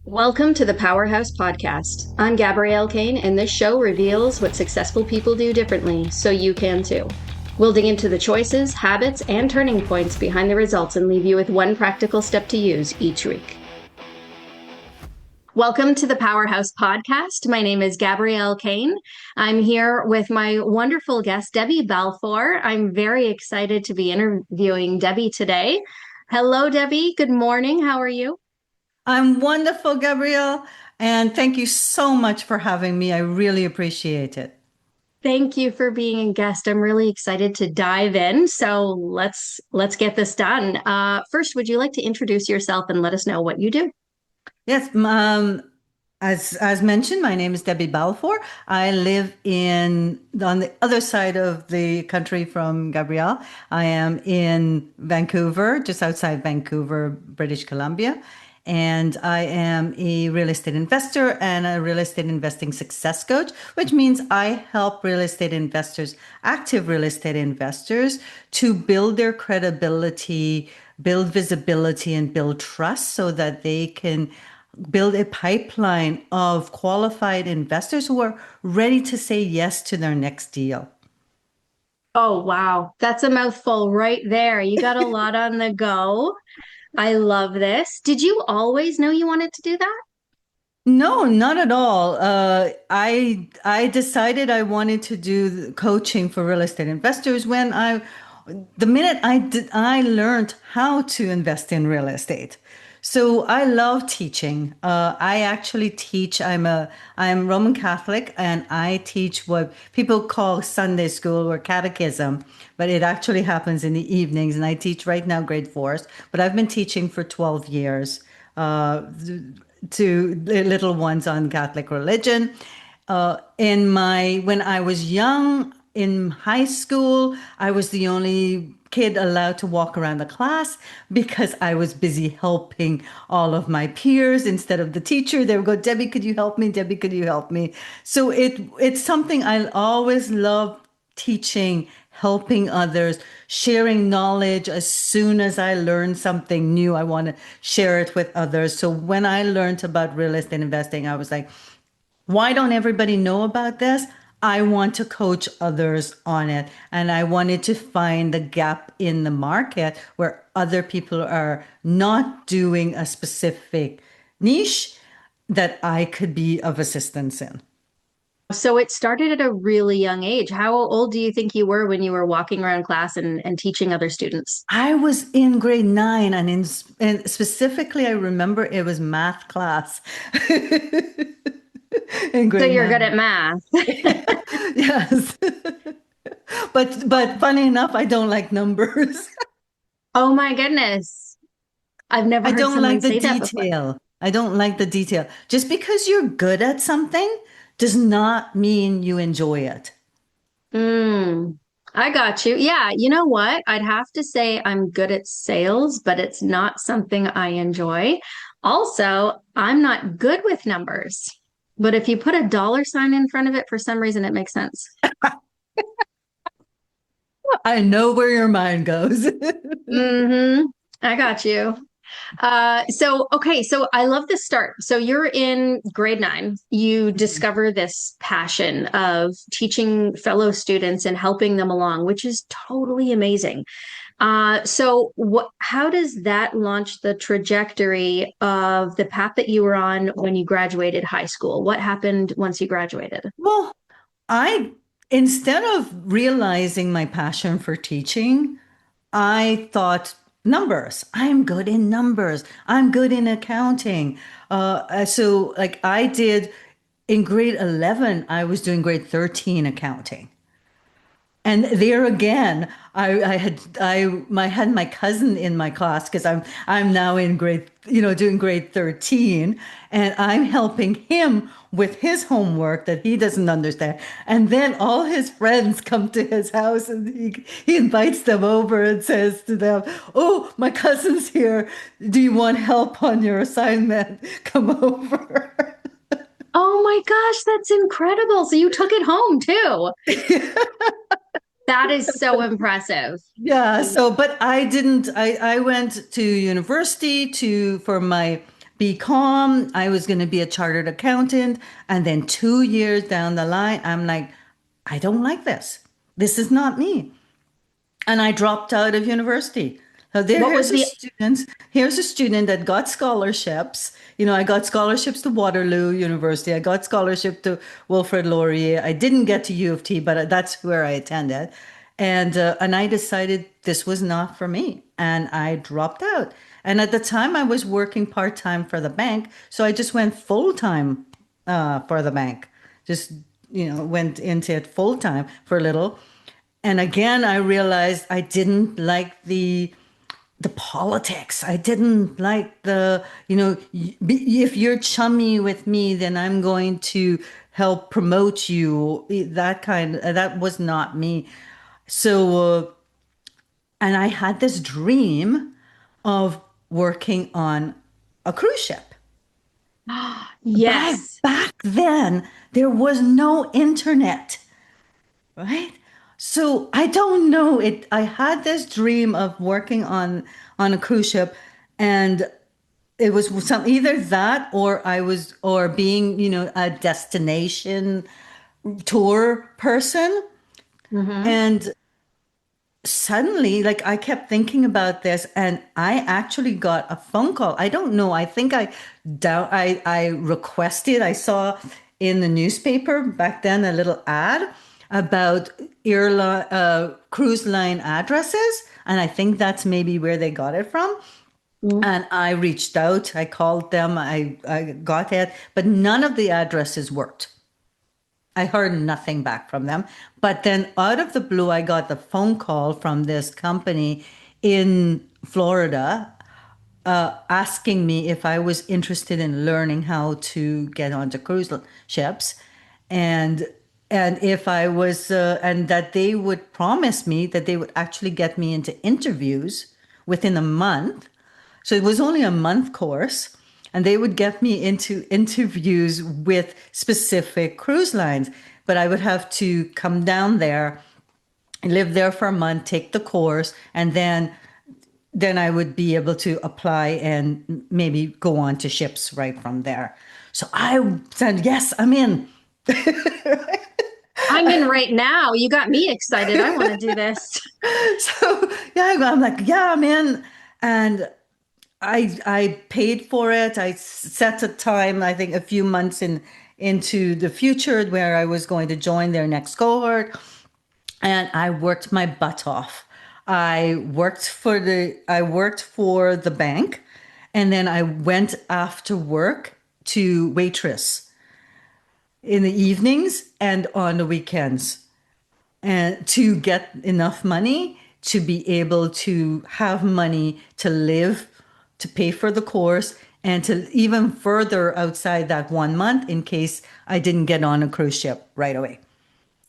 Welcome to the PowerHaus Podcast. I'm Gabrielle Caine, and this show reveals what successful people do differently so you can too. We'll dig into the choices, habits, and turning points behind the results and leave you with one practical step to use each week. Welcome to the PowerHaus Podcast. My name is Gabrielle Caine. I'm here with my wonderful guest, Debbie Balfour. I'm very excited to be interviewing Debbie today. Hello, Debbie. Good morning. How are you? I'm wonderful, Gabrielle, and thank you so much for having me. I really appreciate it. Thank you for being a guest. I'm really excited to dive in. So let's get this done. First, would you like to introduce yourself and let us know what you do? Yes, as mentioned, my name is Debbie Balfour. I live on the other side of the country from Gabrielle. I am in Vancouver, just outside Vancouver, British Columbia. And I am a real estate investor and a real estate investing success coach, which means I help real estate investors, active real estate investors, to build their credibility, build visibility, and build trust so that they can build a pipeline of qualified investors who are ready to say yes to their next deal. Oh, wow. That's a mouthful right there. You got a lot on the go. I love this. Did you always know you wanted to do that? No, not at all. I decided I wanted to do coaching for real estate investors the minute I learned how to invest in real estate. So I love teaching. I actually teach. I'm Roman Catholic, and I teach what people call Sunday school or catechism, but it actually happens in the evenings. And I teach right now grade fours, but I've been teaching for 12 years to little ones on Catholic religion. When I was young in high school, I was the only kid allowed to walk around the class because I was busy helping all of my peers instead of the teacher. They would go, "Debbie, could you help me? Debbie, could you help me?" So it's something I always love teaching, helping others, sharing knowledge. As soon as I learn something new, I want to share it with others. So when I learned about real estate investing, I was like, why don't everybody know about this? I want to coach others on it. And I wanted to find the gap in the market where other people are not doing a specific niche that I could be of assistance in. So it started at a really young age. How old do you think you were when you were walking around class and teaching other students? I was in grade 9, and specifically, I remember it was math class in So grade you're good 9. at math. Yes. But funny enough, I don't like numbers. Oh my goodness. I've never I heard don't someone like the say that before. detail. I don't like the detail. Just because you're good at something does not mean you enjoy it. Mm, I got you. Yeah, you know what? I'd have to say I'm good at sales, but it's not something I enjoy. Also, I'm not good with numbers. But if you put a dollar sign in front of it, for some reason, it makes sense. I know where your mind goes. Mm-hmm. I got you. So I love this start. So you're in grade 9. You discover this passion of teaching fellow students and helping them along, which is totally amazing. How does that launch the trajectory of the path that you were on when you graduated high school? What happened once you graduated? Well, I, instead of realizing my passion for teaching, I thought numbers. I'm good in numbers. I'm good in accounting. So like I did in grade 11, I was doing grade 13 accounting. And there again, I had my cousin in my class because I'm now in doing grade 13, and I'm helping him with his homework that he doesn't understand. And then all his friends come to his house, and he invites them over and says to them, "Oh, my cousin's here. Do you want help on your assignment? Come over." Oh my gosh, that's incredible. So you took it home too. That is so impressive. Yeah, but I didn't I went to university to for my be calm. I was going to be a chartered accountant. And then 2 years down the line, I'm like, I don't like this. This is not me. And I dropped out of university. So What was the here's a student that got scholarships. I got scholarships to Waterloo University. I got scholarship to Wilfrid Laurier. I didn't get to U of T, but that's where I attended. And I decided this was not for me. And I dropped out. And at the time I was working part-time for the bank. So I just went full-time for the bank. Just, went into it full-time for a little. And again, I realized I didn't like the politics. I didn't like if you're chummy with me, then I'm going to help promote you. That was not me. So, and I had this dream of working on a cruise ship. yes. Back then, there was no internet, right? So I don't know it. I had this dream of working on a cruise ship, and it was either that or being a destination tour person. And suddenly, like, I kept thinking about this, and I actually got a phone call. I don't know. I think I requested. I saw in the newspaper back then a little ad about cruise line addresses, and I think that's maybe where they got it from. And I reached out. I called them. I got it, but none of the addresses worked. I heard nothing back from them. But then out of the blue, I got the phone call from this company in Florida asking me if I was interested in learning how to get onto cruise ships, and if I was, and that they would promise me that they would actually get me into interviews within a month. So it was only a month course, and they would get me into interviews with specific cruise lines. But I would have to come down there, live there for a month, take the course, and then I would be able to apply and maybe go on to ships right from there. So I said, yes, I'm in. I'm in right now. You got me excited. I want to do this. So yeah, I'm like, yeah, I'm in. And I paid for it. I set a time, I think a few months into the future where I was going to join their next cohort. And I worked my butt off. I worked for the bank, and then I went after work to waitress in the evenings and on the weekends, and to get enough money to be able to have money to live, to pay for the course, and to even further outside that 1 month in case I didn't get on a cruise ship right away.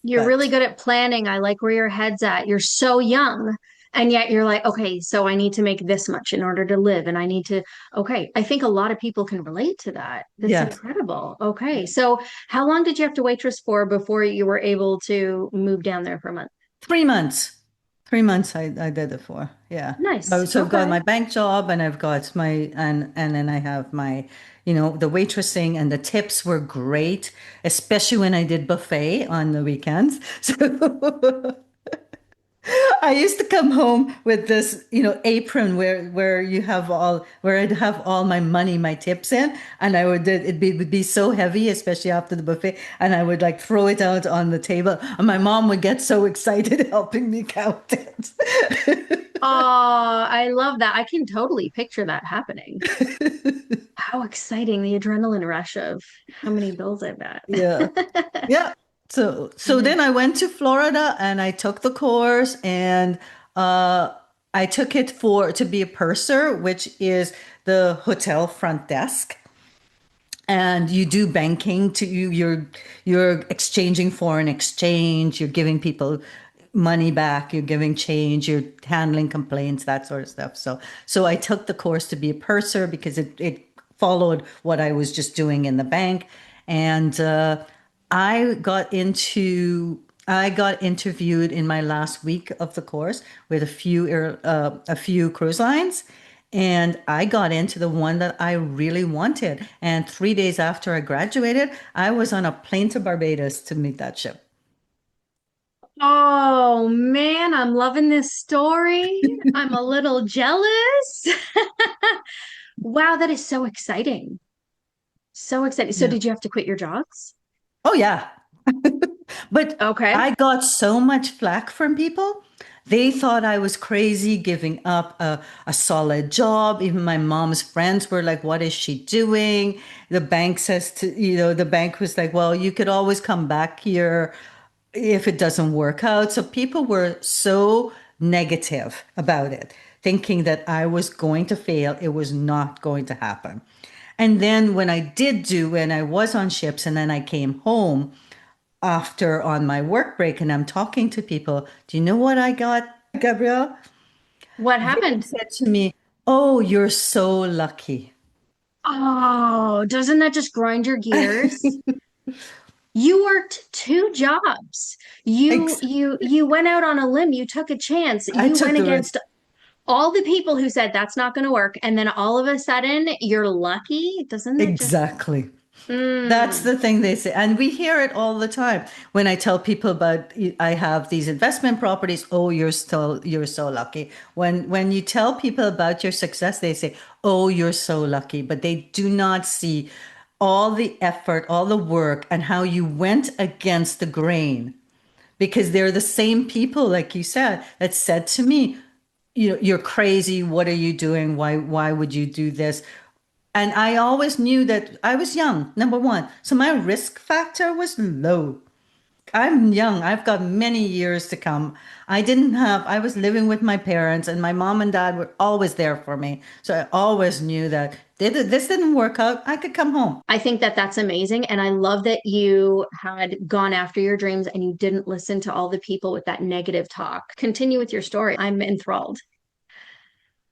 You're really But good at planning. I like where your head's at. You're so young. And yet you're like, okay, so I need to make this much in order to live. And I need to, okay. I think a lot of people can relate to that. That's yeah, incredible. Okay. So how long did you have to waitress for before you were able to move down there for a month? 3 months. 3 months I did it for. Yeah. Nice. So I've got Okay. my bank job, and I've got my and then I have my, the waitressing, and the tips were great, especially when I did buffet on the weekends. So I used to come home with this, apron where I'd have all my money, my tips in, and would be so heavy, especially after the buffet, and I would like throw it out on the table, and my mom would get so excited helping me count it. Oh, I love that. I can totally picture that happening. How exciting, the adrenaline rush of how many bills I Yeah. bet. Yeah. So then I went to Florida, and I took the course, and uh I took it to be a purser, which is the hotel front desk. And you do banking to you. You're exchanging foreign exchange. You're giving people money back. You're giving change. You're handling complaints, that sort of stuff. So I took the course to be a purser because it followed what I was just doing in the bank. And I got interviewed in my last week of the course with a few cruise lines, And I got into the one that I really wanted. And 3 days after I graduated, I was on a plane to Barbados to meet that ship. Oh man, I'm loving this story. I'm a little jealous. Wow, that is so exciting. So exciting. So Yeah. did you have to quit your jobs? Oh, yeah. But Okay. I got so much flack from people. They thought I was crazy giving up a solid job. Even my mom's friends were like, what is she doing? The bank says the bank was like, well, you could always come back here if it doesn't work out. So people were so negative about it, thinking that I was going to fail. It was not going to happen. And then when I was on ships and then I came home after on my work break and I'm talking to people, do you know what I got, Gabrielle? What They happened? said to me, oh, you're so lucky. Oh, doesn't that just grind your gears? You worked two jobs. You Ex- you you went out on a limb. You took a chance. I You took went the risk. against all the people who said that's not going to work. And then all of a sudden, you're lucky. Doesn't that just Exactly. That's mm, the thing they say. And we hear it all the time when I tell people about I have these investment properties. Oh, you're so lucky. When you tell people about your success, they say, "Oh, you're so lucky." But they do not see all the effort, all the work, and how you went against the grain. Because they're the same people, like you said, that said to me, you're crazy. What are you doing? Why would you do this? And I always knew that I was young, number one. So my risk factor was low. I'm young. I've got many years to come. I was living with my parents, and my mom and dad were always there for me. So I always knew that this didn't work out, I could come home. I think that that's amazing. And I love that you had gone after your dreams and you didn't listen to all the people with that negative talk. Continue with your story. I'm enthralled.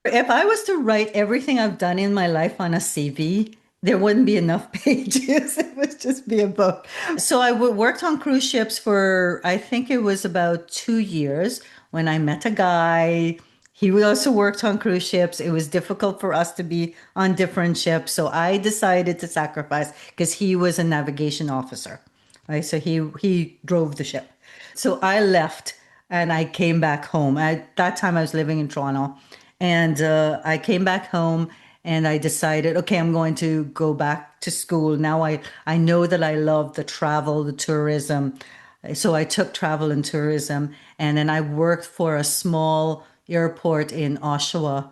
If I was to write everything I've done in my life on a CV, there wouldn't be enough pages. It would just be a book. So worked on cruise ships for, I think it was about 2 years when I met a guy. He also worked on cruise ships. It was difficult for us to be on different ships. So I decided to sacrifice because he was a navigation officer. Right? So he drove the ship. So I left and I came back home. At that time, I was living in Toronto, and I came back home and I decided, okay, I'm going to go back to school. Now I know that I love the travel, the tourism. So I took travel and tourism, and then I worked for a small airport in Oshawa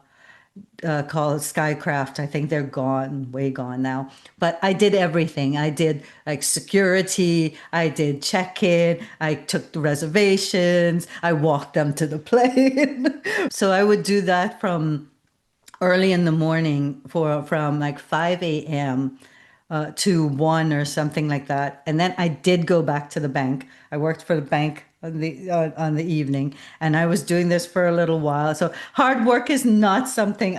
called Skycraft. I think they're gone, way gone now. But I did everything. I did like security, I did check-in, I took the reservations, I walked them to the plane. So I would do that from early in the morning from like 5 a.m. To 1 or something like that. And then I did go back to the bank. I worked for the bank on the evening, and I was doing this for a little while. So hard work is not something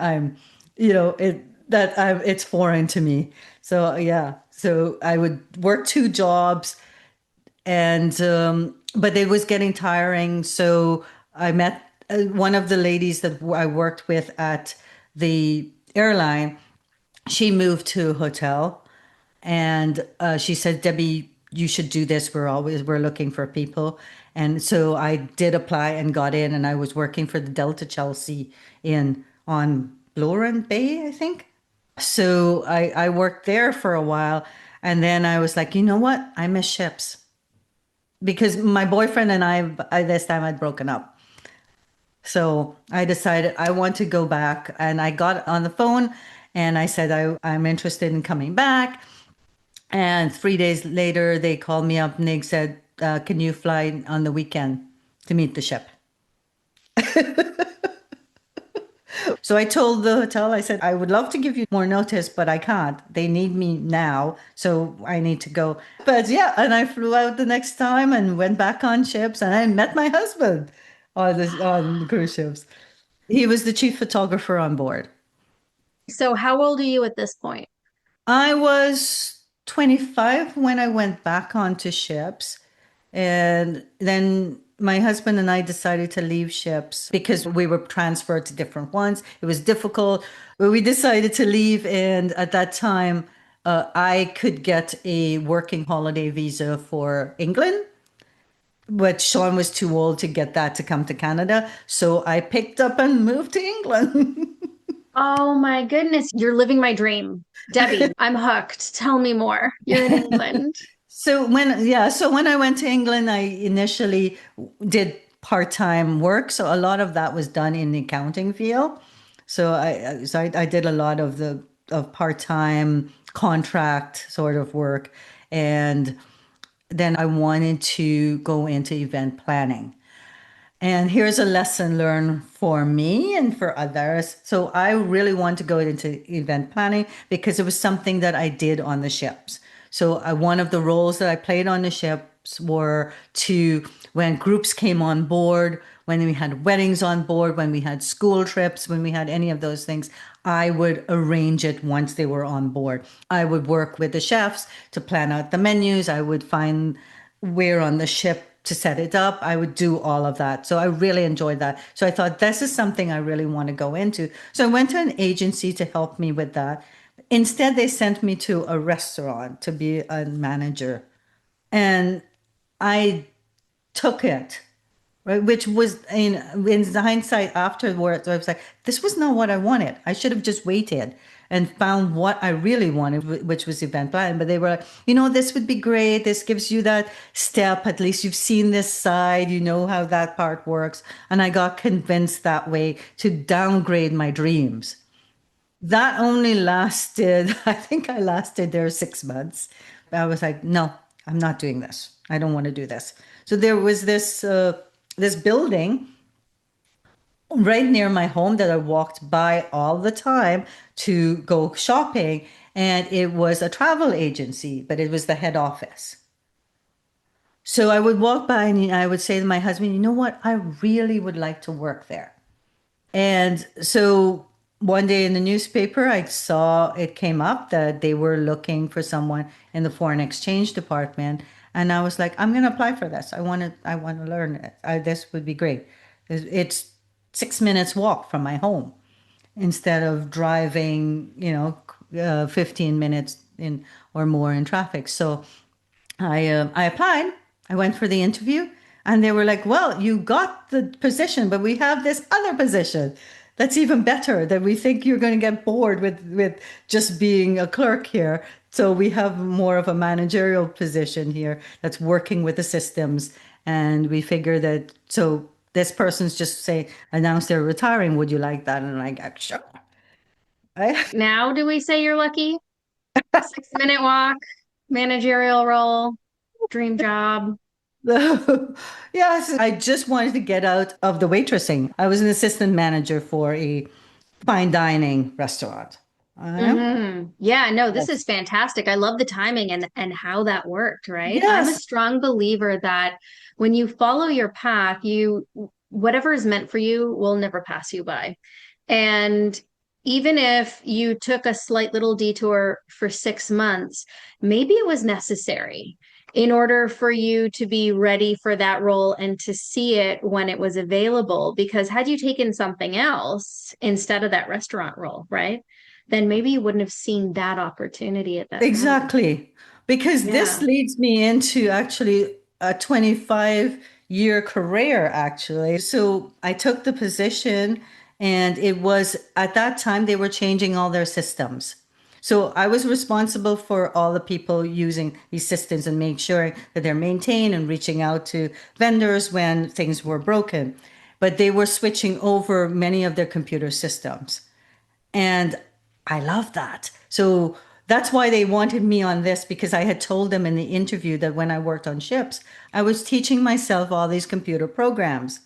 it's foreign to me. So yeah, so I would work two jobs, and but it was getting tiring. So I met one of the ladies that I worked with at the airline. She moved to a hotel, and she said, Debbie, you should do this. We're looking for people. And so I did apply and got in, and I was working for the Delta Chelsea in on Bloran Bay, I think. So I worked there for a while, and then I was like, you know what? I miss ships because my boyfriend and I by this time I'd broken up. So I decided I want to go back, and I got on the phone and I said I'm interested in coming back. And 3 days later, they called me up and they said, can you fly on the weekend to meet the ship? So I told the hotel, I said, I would love to give you more notice, but I can't. They need me now. So I need to go. But yeah, and I flew out the next time and went back on ships, and I met my husband on the cruise ships. He was the chief photographer on board. So how old are you at this point? I was 25 when I went back onto ships. And then my husband and I decided to leave ships because we were transferred to different ones. It was difficult, but we decided to leave. And at that time, I could get a working holiday visa for England, but Sean was too old to get that to come to Canada. So I picked up and moved to England. Oh my goodness, you're living my dream. Debbie, I'm hooked. Tell me more. You're in England. So when I went to England, I initially did part-time work. So a lot of that was done in the accounting field. So I did a lot of the of part-time contract sort of work, and then I wanted to go into event planning. And here's a lesson learned for me and for others. So I really want to go into event planning because it was something that I did on the ships. So one of the roles that I played on the ships were to, when groups came on board, when we had weddings on board, when we had school trips, when we had any of those things, I would arrange it once they were on board. I would work with the chefs to plan out the menus. I would find where on the ship to set it up. I would do all of that. So I really enjoyed that. So I thought this is something I really want to go into. So I went to an agency to help me with that. Instead, they sent me to a restaurant to be a manager. And I took it, right? Which was in hindsight afterwards, I was like, this was not what I wanted. I should have just waited and found what I really wanted, which was event planning. But they were like, this would be great. This gives you that step. At least you've seen this side. You know how that part works. And I got convinced that way to downgrade my dreams. That only lasted, I think I lasted there 6 months. I was like, no, I'm not doing this. I don't want to do this. So there was this building right near my home that I walked by all the time to go shopping. And it was a travel agency, but it was the head office. So I would walk by and I would say to my husband, you know what? I really would like to work there. And so one day in the newspaper, I saw it came up that they were looking for someone in the foreign exchange department. And I was like, I'm going to apply for this. I want to learn it. This would be great. It's 6 minutes walk from my home instead of driving, 15 minutes in or more in traffic. So I applied. I went for the interview, and they were like, "Well, you got the position, but we have this other position that's even better. That we think you're going to get bored with just being a clerk here. So we have more of a managerial position here that's working with the systems, and we figure that so." This person's just say announce they're retiring. Would you like that? And I'm like, sure. I, Now, do we say you're lucky? 6 minute walk, managerial role, dream job. yes, I just wanted to get out of the waitressing. I was an assistant manager for a fine dining restaurant. Yeah, no, this Yes. is fantastic. I love the timing and how that worked, right? I'm a Yes, strong believer that when you follow your path, you whatever is meant for you will never pass you by. And even if you took a slight little detour for 6 months, maybe it was necessary in order for you to be ready for that role and to see it when it was available. Because had you taken something else instead of that restaurant role, right? Then maybe you wouldn't have seen that opportunity at that time. exactly. Because this Yeah. leads me into actually a 25-year career, actually. So I took the position, and it was at that time they were changing all their systems. So I was responsible for all the people using these systems and make sure that they're maintained and reaching out to vendors when things were broken. But they were switching over many of their computer systems. And I love that. So that's why they wanted me on this, because I had told them in the interview that when I worked on ships, I was teaching myself all these computer programs.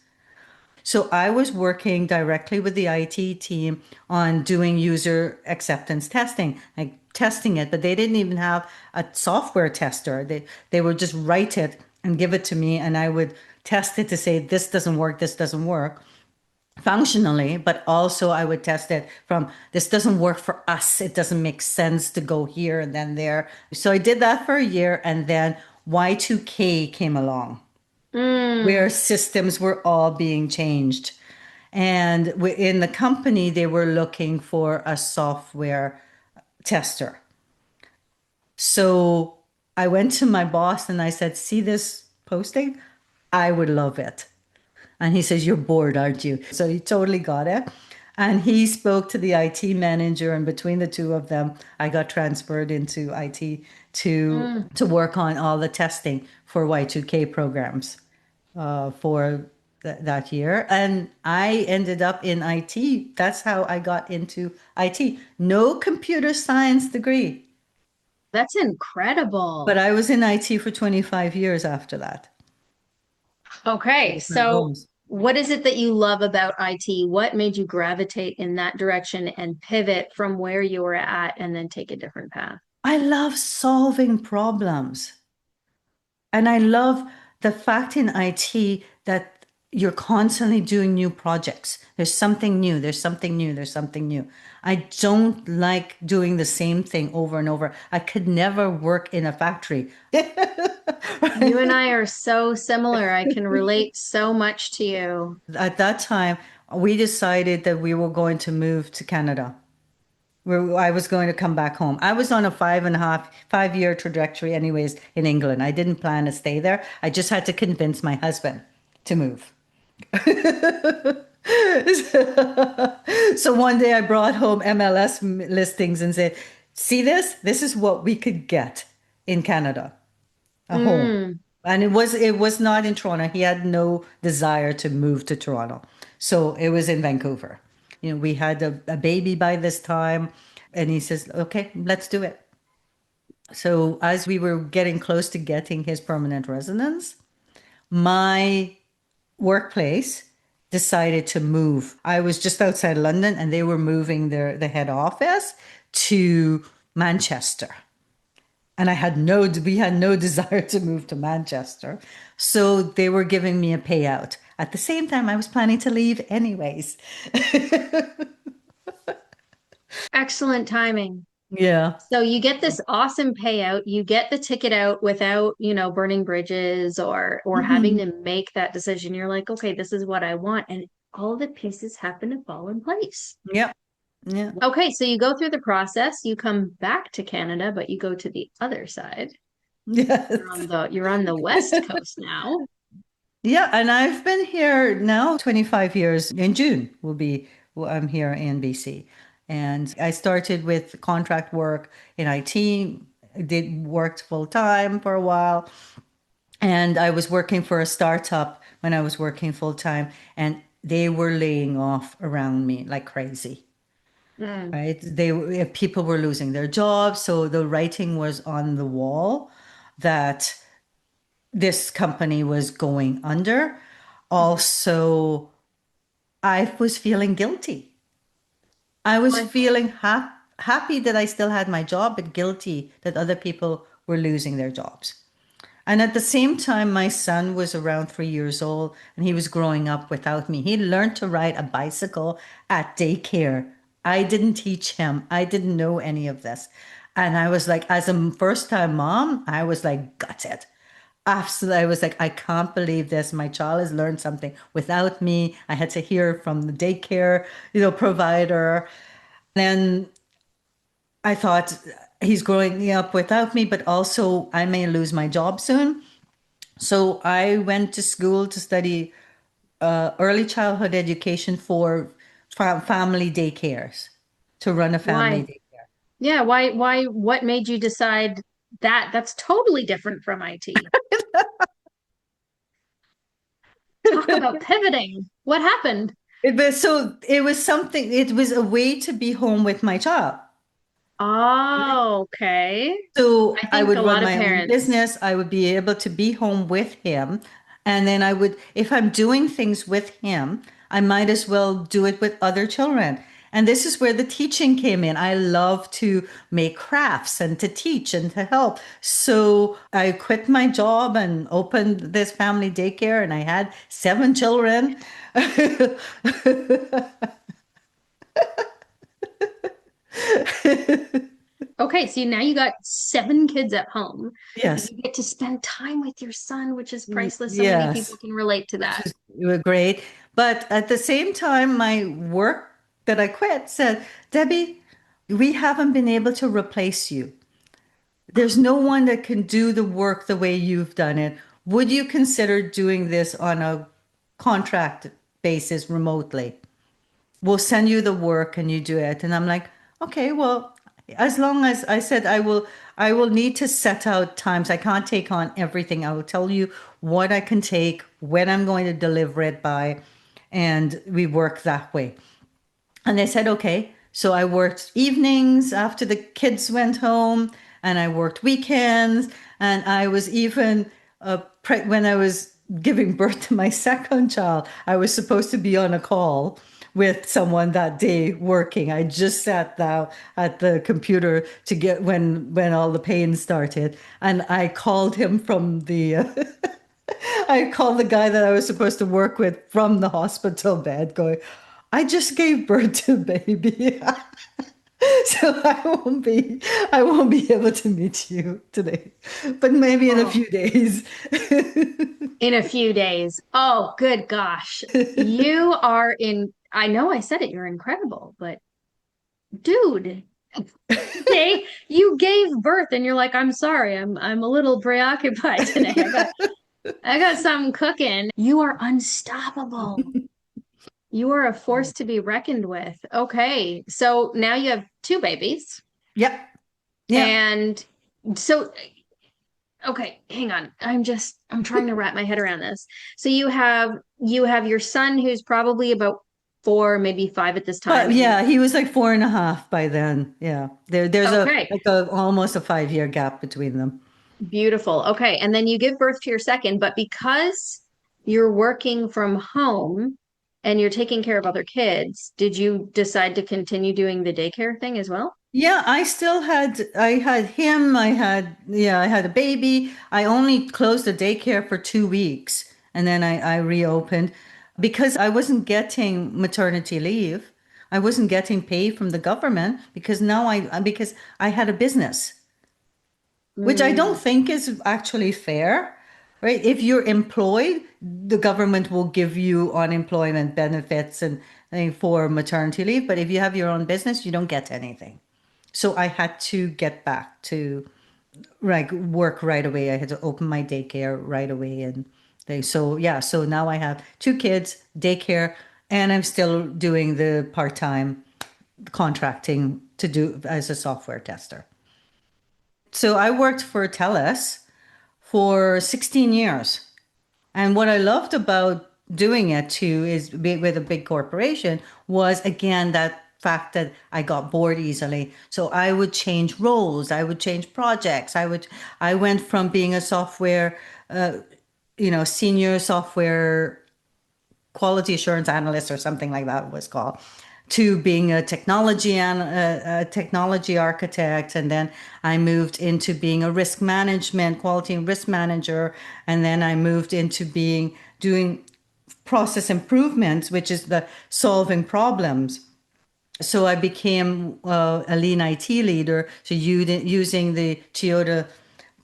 So I was working directly with the IT team on doing user acceptance testing, like testing it, but they didn't even have a software tester. They would just write it and give it to me, and I would test it to say this doesn't work functionally, but also I would test it from this doesn't work for us. It doesn't make sense to go here and then there. So I did that for a year, and then Y2K came along. Mm. where systems were all being changed. And in the company, they were looking for a software tester. So I went to my boss and I said, "See this posting? I would love it." And he says, "You're bored, aren't you?" So he totally got it. And he spoke to the IT manager, and between the two of them, I got transferred into IT Mm. to work on all the testing for Y2K programs for that year. And I ended up in IT. That's how I got into IT. No computer science degree, That's but incredible. I was in IT for 25 years after that. Okay, Different so roles. what is it that you love about IT? What made you gravitate in that direction and pivot from where you were at and then take a different path? I love solving problems. And I love the fact in IT that you're constantly doing new projects. There's something new, there's something new, there's something new. I don't like doing the same thing over and over. I could never work in a factory. You and I are so similar. I can relate so much to you. At that time, we decided that we were going to move to Canada. Where I was going to come back home. I was on a 5.5 year trajectory, anyways, in England. I didn't plan to stay there. I just had to convince my husband to move. So one day I brought home MLS listings and said, "See this? This is what we could get in Canada, a home." Mm. And it was not in Toronto. He had no desire to move to Toronto. So it was in Vancouver. We had a baby by this time, and he says, "Okay, let's do it." So as we were getting close to getting his permanent residence, my workplace decided to move. I was just outside London and they were moving the head office to Manchester. And we had no desire to move to Manchester. So they were giving me a payout. At the same time, I was planning to leave anyways. Excellent timing. Yeah. So you get this awesome payout, you get the ticket out without, burning bridges or having Mhm. to make that decision. You're like, okay, this is what I want. And all the pieces happen to fall in place. Yeah. Yeah. Okay, so you go through the process, you come back to Canada, but you go to the other side. Yes. You're on the West Coast now. Yeah, and I've been here now 25 years. In June will be I'm here in BC. And I started with contract work in IT, did worked full time for a while, and I was working for a startup when I was working full time, and they were laying off around me like crazy. Mm. Right? People were losing their jobs, so the writing was on the wall that this company was going under. Also, I was feeling guilty. I was Why? feeling happy that I still had my job, but guilty that other people were losing their jobs. And at the same time, my son was around 3 years old and he was growing up without me. He learned to ride a bicycle at daycare. I didn't teach him, I didn't know any of this. And I was like, as a first time mom, I was like, gutted. Absolutely. I was like, I can't believe this. My child has learned something without me. I had to hear from the daycare, provider. And I thought he's growing up without me, but also I may lose my job soon. So I went to school to study early childhood education for family daycares, to run a family Why? daycare. Yeah, what made you decide that? That's totally different from IT. Talk about pivoting. What happened? It was a way to be home with my child. Oh, okay. So I I think would a run lot of my own parents, business. I would be able to be home with him. And then if I'm doing things with him, I might as well do it with other children. And this is where the teaching came in. I love to make crafts and to teach and to help. So I quit my job and opened this family daycare, and I had 7 children. Okay, so now you got 7 kids at home. Yes. You get to spend time with your son, which is priceless. So many people Yes, can relate to which that. is great. But at the same time, my work that I quit said, Debbie, we haven't been able to replace you. There's no one that can do the work the way you've done it. Would you consider doing this on a contract basis remotely? We'll send you the work and you do it. And I'm like, okay, well, as long as I said I will need to set out times. I can't take on everything. I will tell you what I can take, when I'm going to deliver it by, and we work that way. And they said, okay. So I worked evenings after the kids went home, and I worked weekends. And I was even, when I was giving birth to my second child, I was supposed to be on a call with someone that day working. I just sat down at the computer to get when all the pain started. And I called him from the, I called the guy that I was supposed to work with from the hospital bed going, I just gave birth to a baby. So I won't be able to meet you today, but maybe in a Oh, few days. in a few days. Oh, good gosh. You are in, I know I said it, you're incredible, but dude, you gave birth and you're like, I'm sorry, I'm a little preoccupied today. I got something cooking. You are unstoppable. You are a force to be reckoned with. Okay. So now you have 2 babies. Yep. Yep. And so, okay, hang on. I'm trying to wrap my head around this. So you have your son who's probably about 4, maybe 5 at this But time. And yeah, he was like 4.5 by then. Yeah. There's a okay, like a almost a 5 year gap between them. beautiful. Okay. And then you give birth to your second, but because you're working from home and you're taking care of other kids, did you decide to continue doing the daycare thing as well? Yeah, I had him, I had a baby. I only closed the daycare for 2 weeks and then I reopened because I wasn't getting maternity leave. I wasn't getting paid from the government because I had a business, which I don't Mm, think is actually fair, right? If you're employed, the government will give you unemployment benefits and for maternity leave, but if you have your own business, you don't get anything. So I had to get back to like work right away. I had to open my daycare right away and so yeah, so now I have 2 kids, daycare, and I'm still doing the part-time contracting to do as a software tester. So I worked for TELUS for 16 years. And what I loved about doing it too is with a big corporation was again that fact that I got bored easily. So I would change roles, I would change projects. I went from being a software, senior software quality assurance analyst or something like that was called, to being a technology architect, and then I moved into being a risk management quality and risk manager, and then I moved into being doing process improvements, which is the solving problems. So I became a lean IT leader. So using the Toyota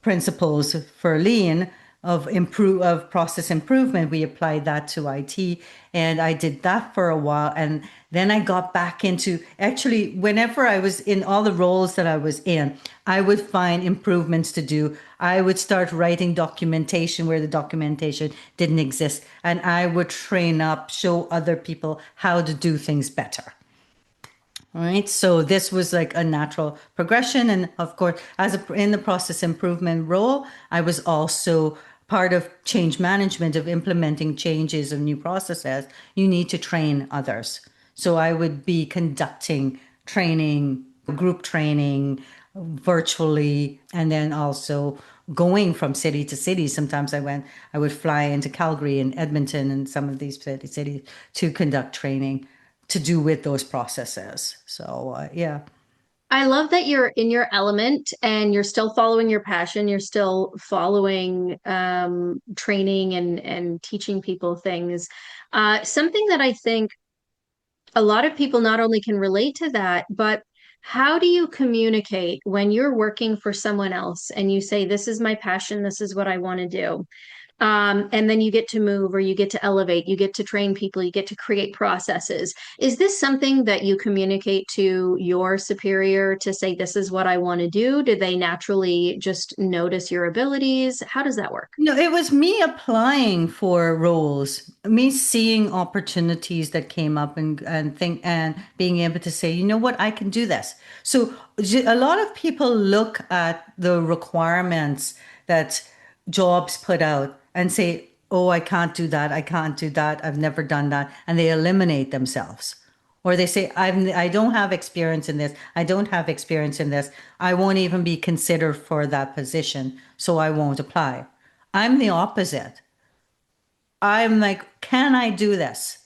principles for lean of process improvement, we applied that to IT, and I did that for a while, and then I got back into actually whenever I was in all the roles that I was in, I would find improvements to do. I would start writing documentation where the documentation didn't exist, and I would train up, show other people how to do things better. All right. So this was like a natural progression. And of course, in the process improvement role, I was also part of change management of implementing changes of new processes. You need to train others. So I would be conducting training, group training virtually, and then also going from city to city. Sometimes I would fly into Calgary and Edmonton and some of these cities to conduct training to do with those processes. So yeah. I love that you're in your element and you're still following your passion. You're still following training and teaching people things. Something that I think a lot of people not only can relate to that, but How do you communicate when you're working for someone else and you say, this is my passion, this is what I want to do? And then you get to move or you get to elevate, you get to train people, you get to create processes. Is this something that you communicate to your superior to say, this is what I want to do? Do they naturally just notice your abilities? How does that work? No, it was me applying for roles, me seeing opportunities that came up and being able to say, you know what, I can do this. So a lot of people look at the requirements that jobs put out and say, oh, I can't do that. I can't do that. I've never done that. And they eliminate themselves. Or they say, I don't have experience in this. I don't have experience in this. I won't even be considered for that position. So I won't apply. I'm the opposite. I'm like, can I do this?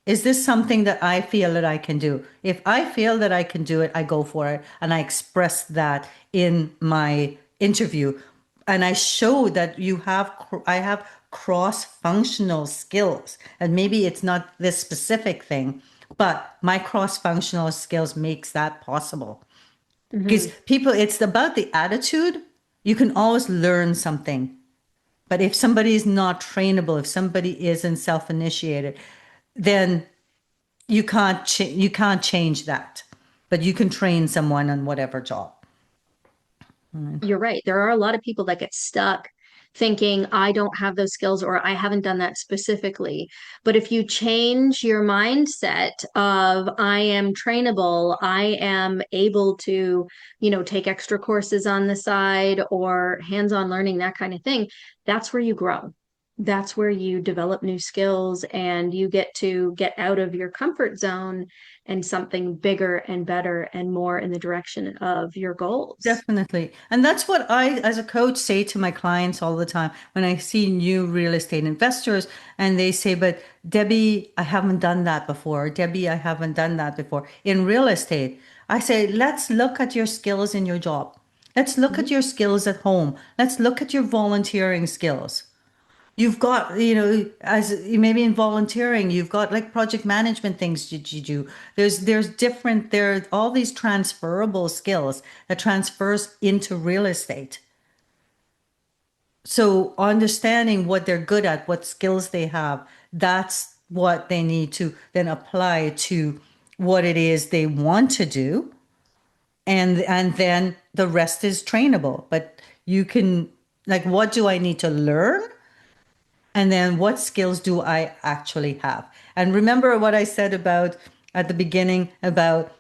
Is this something that I feel that I can do? If I feel that I can do it, I go for it. And I express that in my interview. And I show that I have cross-functional skills. And maybe it's not this specific thing, but my cross-functional skills makes that possible. Because Mhm. it's about the attitude. You can always learn something. But if somebody is not trainable, if somebody isn't self-initiated, then you can't change that. But you can train someone on whatever job. You're right. There are a lot of people that get stuck thinking, I don't have those skills or I haven't done that specifically. But if you change your mindset of, I am trainable, I am able to, take extra courses on the side or hands-on learning, that kind of thing, that's where you grow. That's where you develop new skills and you get to get out of your comfort zone and something bigger and better and more in the direction of your goals. Definitely. And that's what I, as a coach, say to my clients all the time when I see new real estate investors and they say, but Debbie, I haven't done that before. Debbie, I haven't done that before in real estate. I say, let's look at your skills in your job. Let's look at Mhm. your skills at home. Let's look at your volunteering skills. You've got, as maybe in volunteering, you've got like project management things that you do. There are all these transferable skills that transfers into real estate. So understanding what they're good at, what skills they have, that's what they need to then apply to what it is they want to do. And then the rest is trainable. But you can, like, what do I need to learn? And then what skills do I actually have? And remember what I said about at the beginning about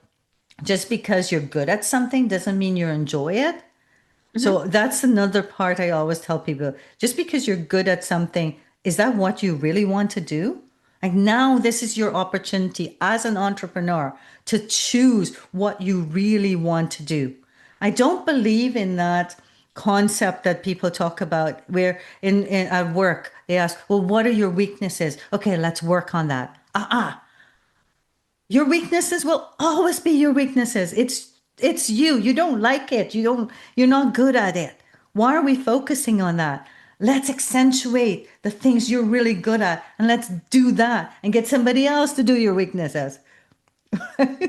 just because you're good at something doesn't mean you enjoy it. Mhm. So that's another part I always tell people. Just because you're good at something, is that what you really want to do? Like now, this is your opportunity as an entrepreneur to choose what you really want to do. I don't believe in that concept that people talk about where in at work they ask, well, what are your weaknesses? Okay, let's work on that. Your weaknesses will always be your weaknesses. It's you. You don't like it. You're not good at it. Why are we focusing on that? Let's accentuate the things you're really good at and let's do that and get somebody else to do your weaknesses.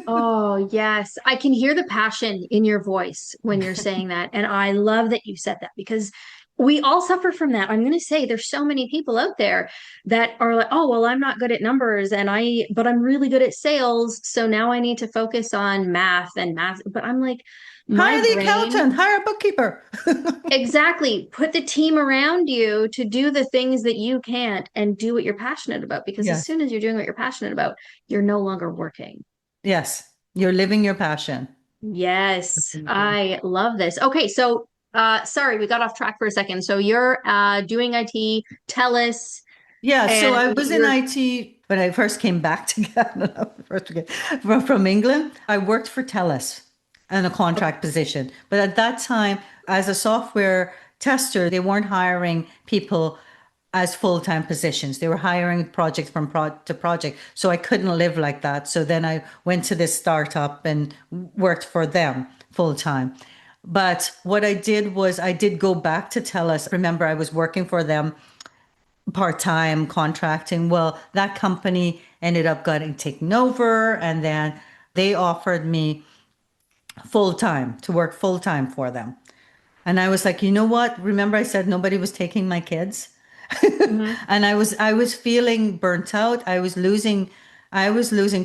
Oh, yes. I can hear the passion in your voice when you're saying that. And I love that you said that because we all suffer from that. I'm going to say there's so many people out there that are like, oh, well, I'm not good at numbers but I'm really good at sales. So now I need to focus on math and math. But I'm like, my Hire the brain, accountant, hire a bookkeeper. exactly. Put the team around you to do the things that you can't and do what you're passionate about. Because as Yes. soon as you're doing what you're passionate about, you're no longer working. Yes. You're living your passion. Yes, Definitely. I love this. Okay, so sorry, we got off track for a second. So you're doing IT, TELUS, Yeah, so and I was in you're IT when I first came back to Canada, from England. I worked for TELUS in a contract position. But at that time, as a software tester, they weren't hiring people as full-time positions. They were hiring projects from to project. So I couldn't live like that. So then I went to this startup and worked for them full-time. But what I did was I did go back to TELUS. Remember, I was working for them part-time contracting. Well, that company ended up getting taken over, and then they offered me full time, to work full time for them. And I was like, you know what? Remember I said nobody was taking my kids? Hmm. And I was feeling burnt out. I was losing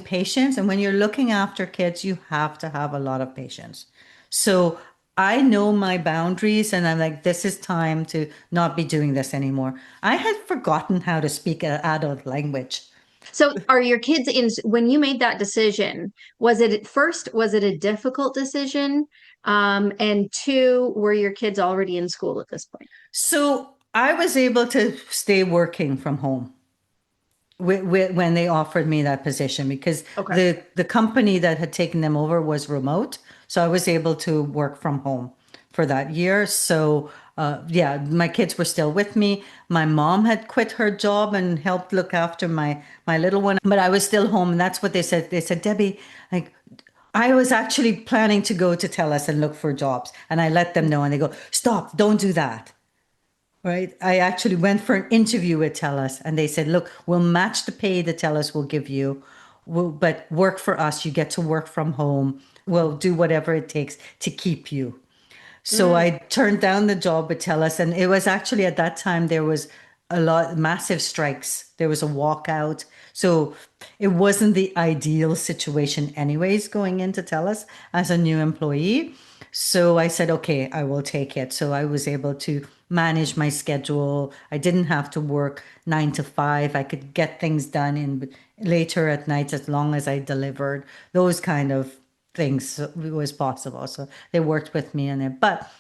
patience. And when you're looking after kids, you have to have a lot of patience. So I know my boundaries and I'm like, this is time to not be doing this anymore. I had forgotten how to speak an adult language. So are your kids in when you made that decision, was it at first, was it a difficult decision? And two, were your kids already in school at this point? So I was able to stay working from home when they offered me that position because Okay. the company that had taken them over was remote, so I was able to work from home for that year. So yeah, my kids were still with me. My mom had quit her job and helped look after my little one, but I was still home, and that's what they said. They said, Debbie, like, I was actually planning to go to TELUS and look for jobs, and I let them know, and they go, stop, don't do that. Right. I actually went for an interview with TELUS and they said, look, we'll match the pay that TELUS will give you, but work for us. You get to work from home. We'll do whatever it takes to keep you. So Mm, I turned down the job with TELUS, and it was actually at that time there was a lot massive strikes. There was a walkout. So it wasn't the ideal situation anyways going into TELUS as a new employee. So I said, okay, I will take it. So I was able to manage my schedule. I didn't have to work 9 to 5. I could get things done in later at night as long as I delivered. Those kind of things was possible. So they worked with me in it, but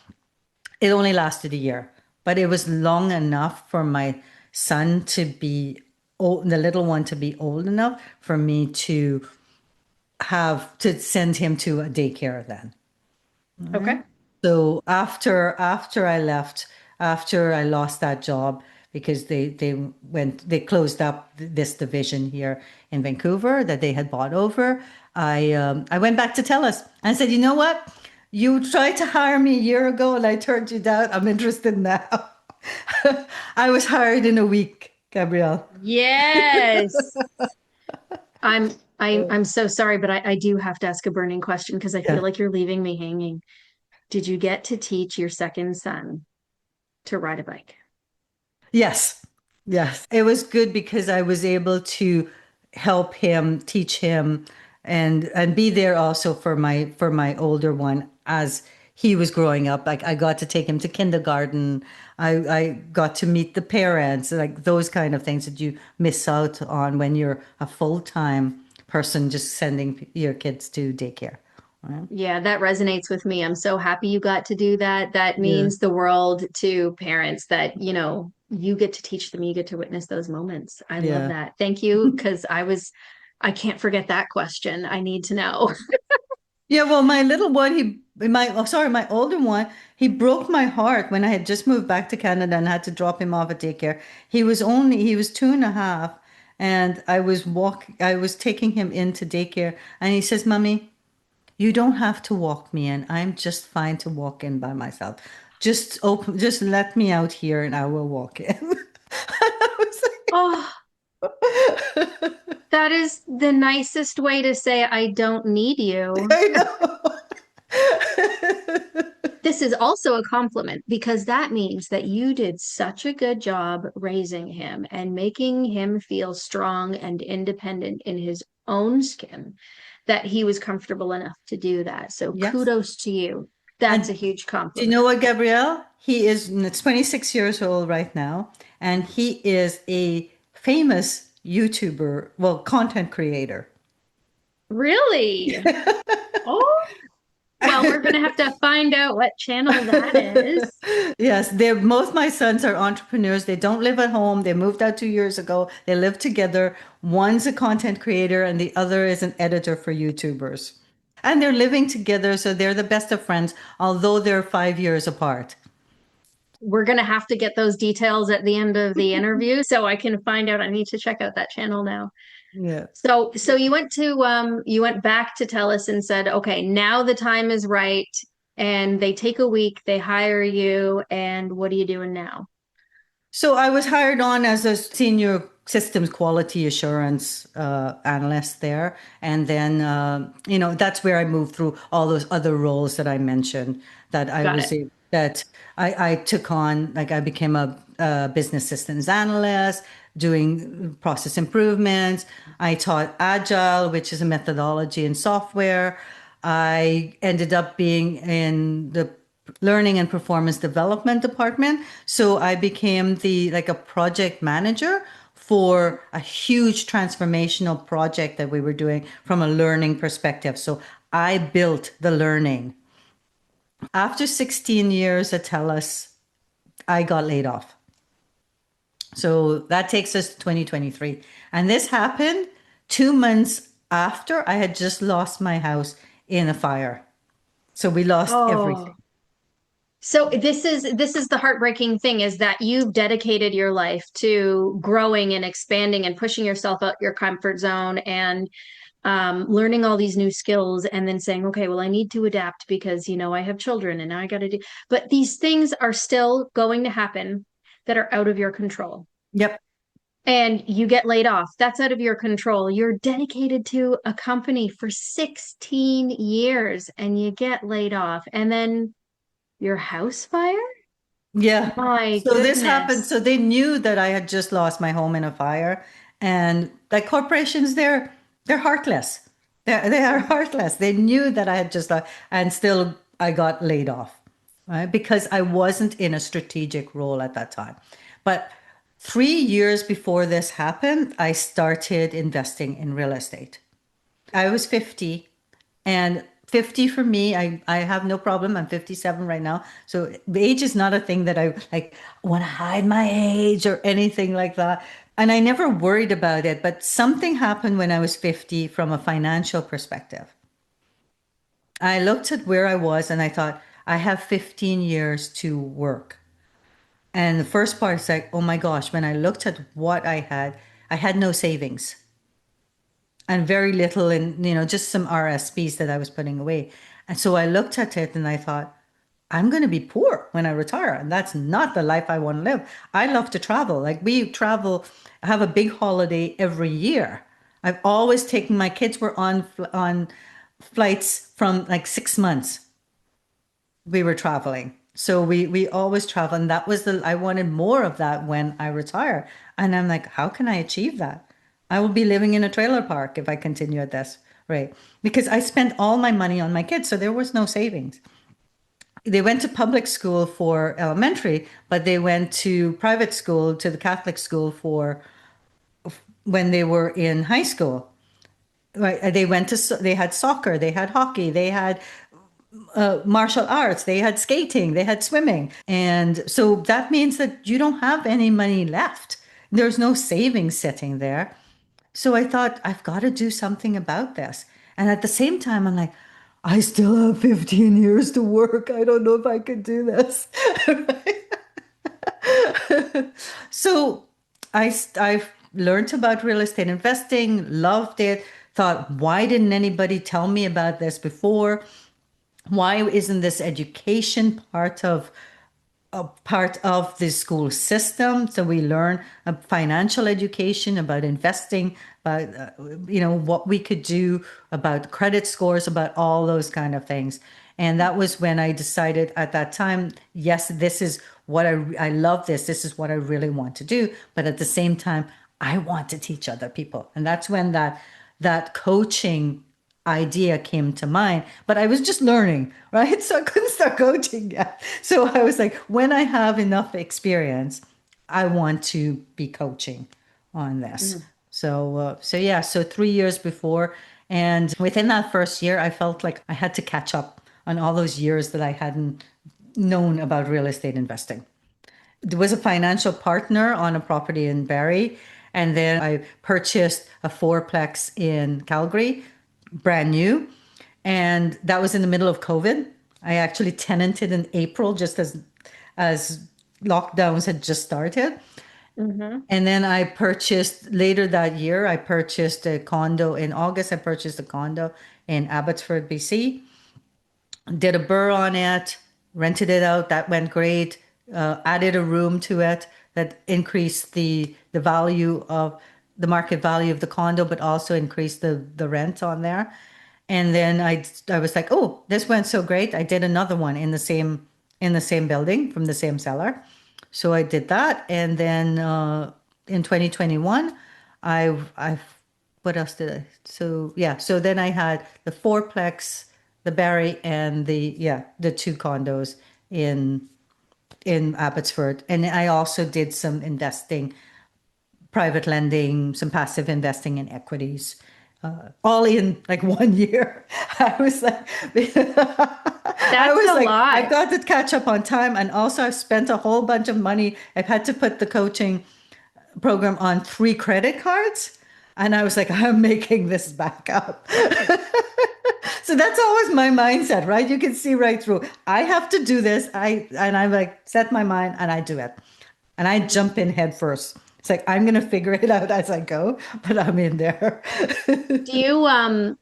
it only lasted a year. But it was long enough for my son to be old, the little one to be old enough for me to have to send him to a daycare then. okay. So after I left, after I lost that job because they closed up this division here in Vancouver that they had bought over. I went back to TELUS and said, you know what? You tried to hire me a year ago and I turned you down. I'm interested now. I was hired in a week, Gabrielle. Yes. I'm I'm so sorry, but I do have to ask a burning question because I feel Yeah. like you're leaving me hanging. Did you get to teach your second son to ride a bike? Yes. Yes. It was good because I was able to help him, teach him, and be there also for my older one as he was growing up. Like I got to take him to kindergarten. I got to meet the parents, like those kind of things that you miss out on when you're a full-time person just sending your kids to daycare. Right? Yeah, that resonates with me. I'm so happy you got to do that. That Yeah. means the world to parents that, you get to teach them, you get to witness those moments. I love Yeah. that. Thank you, because I can't forget that question. I need to know. Yeah, well, my little one, my older one, he broke my heart when I had just moved back to Canada and had to drop him off at daycare. He was 2.5, and I was taking him into daycare, and he says, Mommy, you don't have to walk me in. I'm just fine to walk in by myself. Just let me out here and I will walk in. I was Oh, like, that is the nicest way to say I don't need you. I know. This is also a compliment because that means that you did such a good job raising him and making him feel strong and independent in his own skin that he was comfortable enough to do that. So Yes. kudos to you. That's a And huge do you know compliment. what, Gabrielle? He is 26 years old right now, and he is a famous YouTuber, well, content creator. Really? Oh, well, we're going to have to find out what channel that is. Yes, they're both my sons are entrepreneurs. They don't live at home. They moved out 2 years ago. They live together. One's a content creator and the other is an editor for YouTubers. And they're living together, so they're the best of friends, although they're 5 years apart. We're going to have to get those details at the end of the interview so I can find out. I need to check out that channel now. Yeah. So you went back to TELUS and said, okay, now the time is right. And they take a week, they hire you, and what are you doing now? So I was hired on as a senior systems quality assurance analyst there. And then, that's where I moved through all those other roles that I mentioned that I Got was, it. that I took on, like I became a business systems analyst, doing process improvements. I taught Agile, which is a methodology in software. I ended up being in the learning and performance development department. So I became the like a project manager for a huge transformational project that we were doing from a learning perspective. So I built the learning. After 16 years at TELUS, I got laid off. So that takes us to 2023. And this happened 2 months after I had just lost my house in a fire. So we lost everything. Oh. So this is the heartbreaking thing is that you've dedicated your life to growing and expanding and pushing yourself out your comfort zone and learning all these new skills and then saying, okay, well, I need to adapt because, I have children and now I got to do, but these things are still going to happen that are out of your control. Yep. And you get laid off. That's out of your control. You're dedicated to a company for 16 years and you get laid off. And then your house fire? Yeah. My So this happened. goodness. So they knew that I had just lost my home in a fire. And like corporations, they're heartless. They are heartless. They knew that I had just lost, and still I got laid off, right? Because I wasn't in a strategic role at that time. But 3 years before this happened, I started investing in real estate. I was 50, and 50 for me, I have no problem. I'm 57 right now. So the age is not a thing that I like want to hide my age or anything like that. And I never worried about it, but something happened when I was 50 from a financial perspective. I looked at where I was and I thought, I have 15 years to work. And the first part is like, oh my gosh, when I looked at what I had no savings and very little in, just some RSPs that I was putting away. And so I looked at it and I thought, I'm going to be poor when I retire. And that's not the life I want to live. I love to travel. Like we travel, have a big holiday every year. I've always taken my kids were on flights from like 6 months. We were traveling. So we always travel. And that was I wanted more of that when I retire. And I'm like, how can I achieve that? I will be living in a trailer park if I continue at this rate because I spent all my money on my kids. So there was no savings. They went to public school for elementary, but they went to private school, to the Catholic school for when they were in high school. Right? They had soccer, they had hockey, they had martial arts, they had skating, they had swimming. And so that means that you don't have any money left. There's no savings sitting there. So I thought, I've got to do something about this. And at the same time, I'm like, I still have 15 years to work. I don't know if I could do this. So I've learned about real estate investing, loved it, thought, why didn't anybody tell me about this before? Why isn't this education part of the school system? So we learn financial education about investing, about what we could do, about credit scores, about all those kind of things. And that was when I decided at that time, yes, this is what I love this. This is what I really want to do. But at the same time, I want to teach other people. And that's when that coaching idea came to mind, but I was just learning, right? So I couldn't start coaching yet. So I was like, when I have enough experience, I want to be coaching on this. Mm. So yeah, so 3 years before, and within that first year, I felt like I had to catch up on all those years that I hadn't known about real estate investing. There was a financial partner on a property in Barrie, and then I purchased a fourplex in Calgary, brand new. And that was in the middle of COVID. I actually tenanted in April, just as lockdowns had just started. Hmm. And then I purchased later that year, I purchased a condo in August. I purchased a condo in Abbotsford, BC, did a burr on it, rented it out. That went great. Added a room to it. that increased the value of the market value of the condo, but also increased the rent on there. And then I was like, oh, this went so great. I did another one in the same building from the same seller. So I did that, and then in 2021, I what else did I? So yeah, so then I had the fourplex, the Barry, and the two condos in Abbotsford, and I also did some investing, private lending, some passive investing in equities, all in like 1 year. I was like, That's a lot. I've got to catch up on time. And also, I've spent a whole bunch of money. I've had to put the coaching program on 3 credit cards. And I was like, I'm making this back up. So that's always my mindset, right? You can see right through. I have to do this. I'm like, set my mind and I do it. And I jump in head first. It's like I'm gonna figure it out as I go, but I'm in there. Do you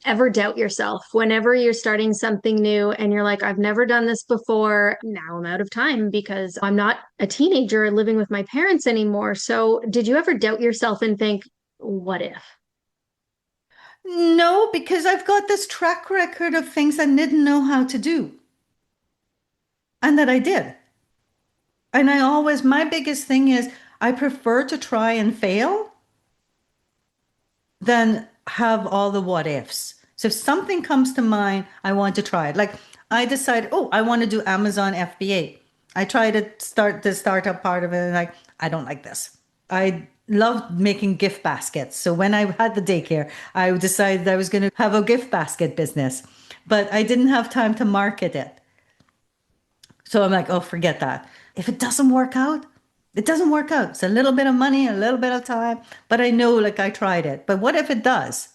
ever doubt yourself whenever you're starting something new and you're like, I've never done this before. Now I'm out of time because I'm not a teenager living with my parents anymore. So did you ever doubt yourself and think, what if? No, because I've got this track record of things I didn't know how to do and that I did. And my biggest thing is I prefer to try and fail than have all the what ifs. So if something comes to mind, I want to try it. Like I decided, oh, I want to do Amazon FBA. I tried to start the startup part of it and like, I don't like this. I loved making gift baskets. So when I had the daycare, I decided I was going to have a gift basket business, but I didn't have time to market it. So I'm like, oh, forget that. If it doesn't work out, it doesn't work out. It's a little bit of money, a little bit of time, but I know like I tried it. But what if it does?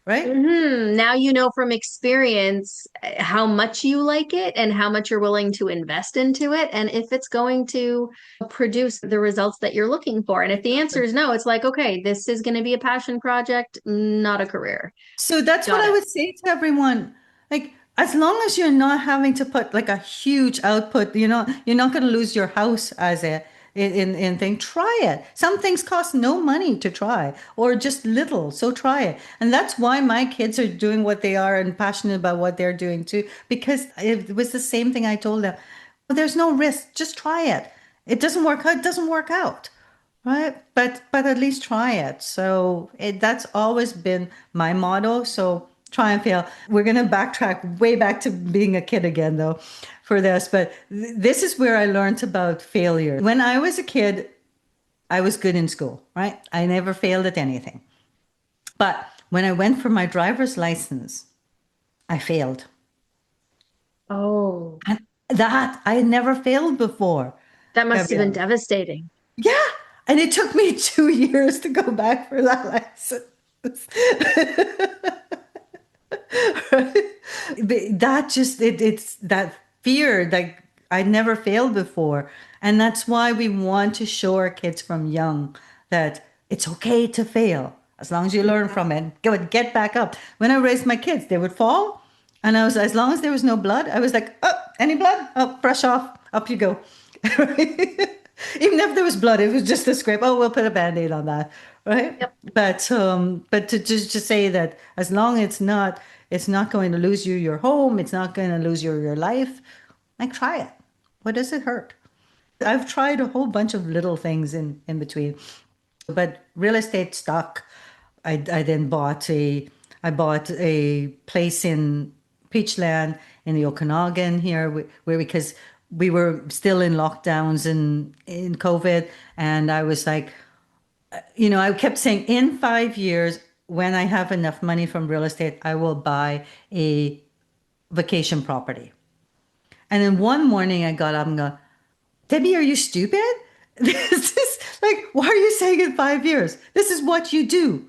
Right? Now you know from experience how much you like it and how much you're willing to invest into it, and if it's going to produce the results that you're looking for. And if the answer is no, it's like, okay, this is going to be a passion project, not a career. So that's what Got I it. would say to everyone. Like, as long as you're not having to put like a huge output, you're not going to lose your house as a in thing. Try it. Some things cost no money to try, or just little. So try it. And that's why my kids are doing what they are and passionate about what they're doing too. Because it was the same thing I told them. There's no risk. Just try it. It doesn't work out. It doesn't work out. Right, but at least try it. So that's always been my motto. So try and fail. We're going to backtrack way back to being a kid again, though, for this. But this is where I learned about failure. When I was a kid, I was good in school. Right, I never failed at anything. But when I went for my driver's license, I failed, Oh, and that I had never failed before. that must have been Gabrielle. devastating. Yeah. And it took me 2 years to go back for that license. That just it's that fear like I never failed before. And that's why we want to show our kids from young that it's okay to fail as long as you learn from it. Get back up. When I raised my kids, they would fall. And I was, as long as there was no blood, I was like, oh, any blood? Oh, brush off. Up you go. Even if there was blood, it was just a scrape. Oh, we'll put a band-aid on that, right? Yep. But to just say that as long as it's not going to lose you your home, it's not going to lose your life. Like try it. What does it hurt? I've tried a whole bunch of little things in between, but real estate stuck. I then I bought a place in Peachland in the Okanagan here, where because we were still in lockdowns and in COVID, and I was like, I kept saying in 5 years, when I have enough money from real estate, I will buy a vacation property. And then one morning I got up and go, Debbie, are you stupid? This is like, why are you saying in 5 years? This is what you do.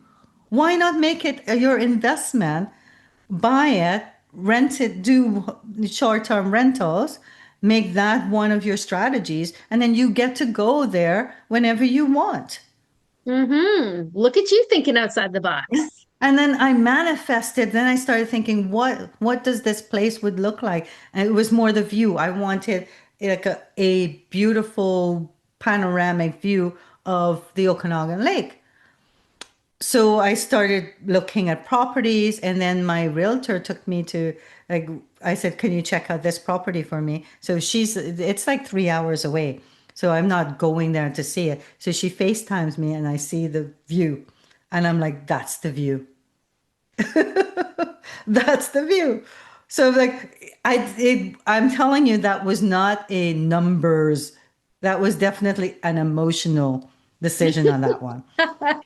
Why not make it your investment? Buy it, rent it, do short-term rentals, make that one of your strategies, and then you get to go there whenever you want. Look at you thinking outside the box. And then I manifested, then I started thinking, what does this place would look like? And it was more the view. I wanted like a beautiful panoramic view of the Okanagan Lake. So I started looking at properties, and then my realtor took me to, like, I said, can you check out this property for me? So it's like 3 hours away. So I'm not going there to see it. So she FaceTimes me and I see the view. And I'm like, that's the view. That's the view. So like I'm telling you, that was not a numbers. That was definitely an emotional decision on that one.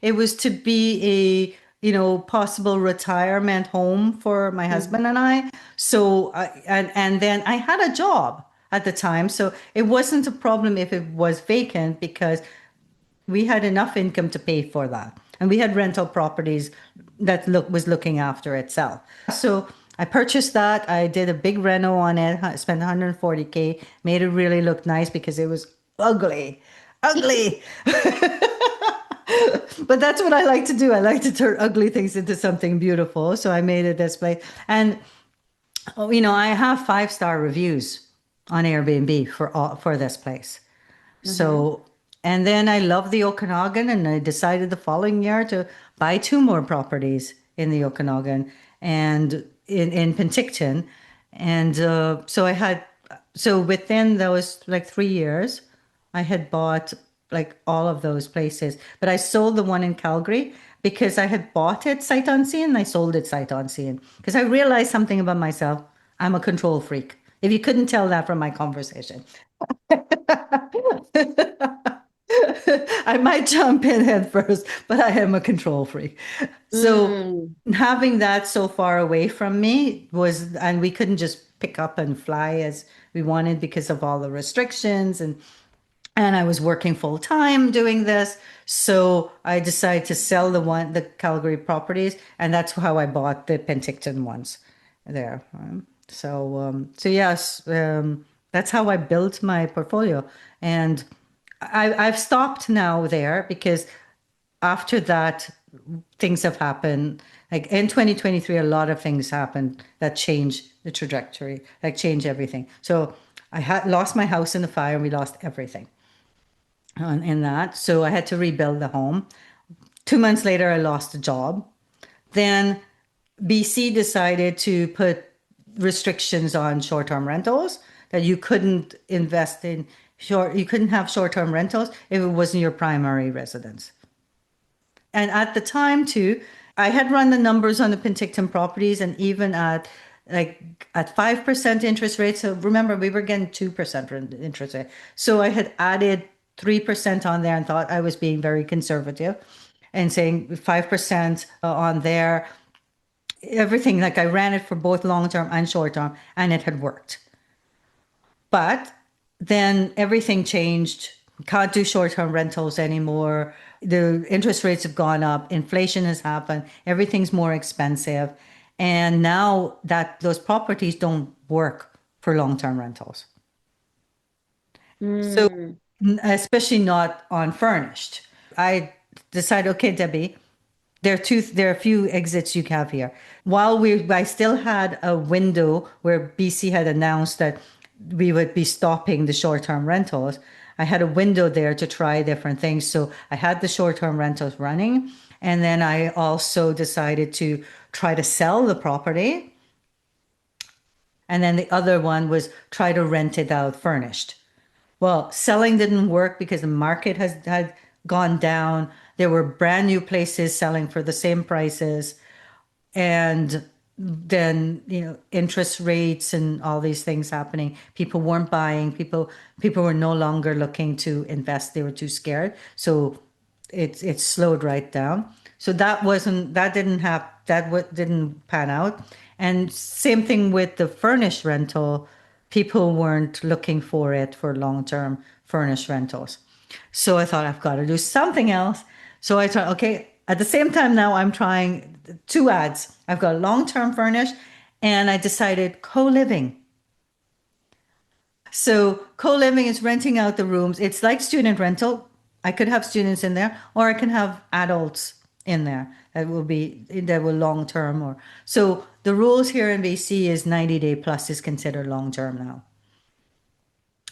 It was to be a, possible retirement home for my husband and I. So, and then I had a job at the time. So it wasn't a problem if it was vacant because we had enough income to pay for that. And we had rental properties that was looking after itself. So I purchased that. I did a big reno on it. I spent 140K, made it really look nice because it was ugly, ugly. But that's what I like to do. I like to turn ugly things into something beautiful. So I made it this place. And, I have 5-star reviews on Airbnb for this place. So, and then I love the Okanagan, and I decided the following year to buy 2 more properties in the Okanagan and in Penticton. And so within those like 3 years, I had bought like all of those places. But I sold the one in Calgary because I had bought it sight unseen and I sold it sight unseen because I realized something about myself. I'm a control freak. If you couldn't tell that from my conversation. I might jump in head first, but I am a control freak. So Mm. having that so far away from me and we couldn't just pick up and fly as we wanted because of all the restrictions, and I was working full time doing this. So I decided to sell the Calgary properties, and that's how I bought the Penticton ones there. So yes, that's how I built my portfolio. And I've stopped now there because after that, things have happened. Like in 2023, a lot of things happened that changed the trajectory, like changed everything. So I had lost my house in the fire, and we lost everything in that. So I had to rebuild the home. 2 months later, I lost a job. Then BC decided to put restrictions on short-term rentals, that you couldn't you couldn't have short-term rentals if it wasn't your primary residence. And at the time too, I had run the numbers on the Penticton properties, and even at 5% interest rate. So remember, we were getting 2% interest rate. So I had added 3% on there and thought I was being very conservative and saying 5% on there. Everything, like I ran it for both long-term and short-term, and it had worked. But then everything changed. Can't do short-term rentals anymore. The interest rates have gone up. Inflation has happened. Everything's more expensive. And now that those properties don't work for long-term rentals. So Mm. especially not on furnished. I decided, okay, Debbie, there are a few exits you have here. I still had a window where BC had announced that we would be stopping the short-term rentals. I had a window there to try different things. So I had the short-term rentals running. And then I also decided to try to sell the property. And then the other one was try to rent it out furnished. Well, selling didn't work because the market had gone down. There were brand new places selling for the same prices. And then, interest rates and all these things happening. People weren't buying. People were no longer looking to invest. They were too scared. So it slowed right down. So that didn't pan out. And same thing with the furnished rental. People weren't looking for it for long-term furnished rentals. So I thought, I've got to do something else. So I thought, okay, at the same time now I'm trying 2 ads. I've got long-term furnished, and I decided co-living. So co-living is renting out the rooms. It's like student rental. I could have students in there, or I can have adults in there that will long-term. Or so the rules here in BC is 90-day plus is considered long-term now.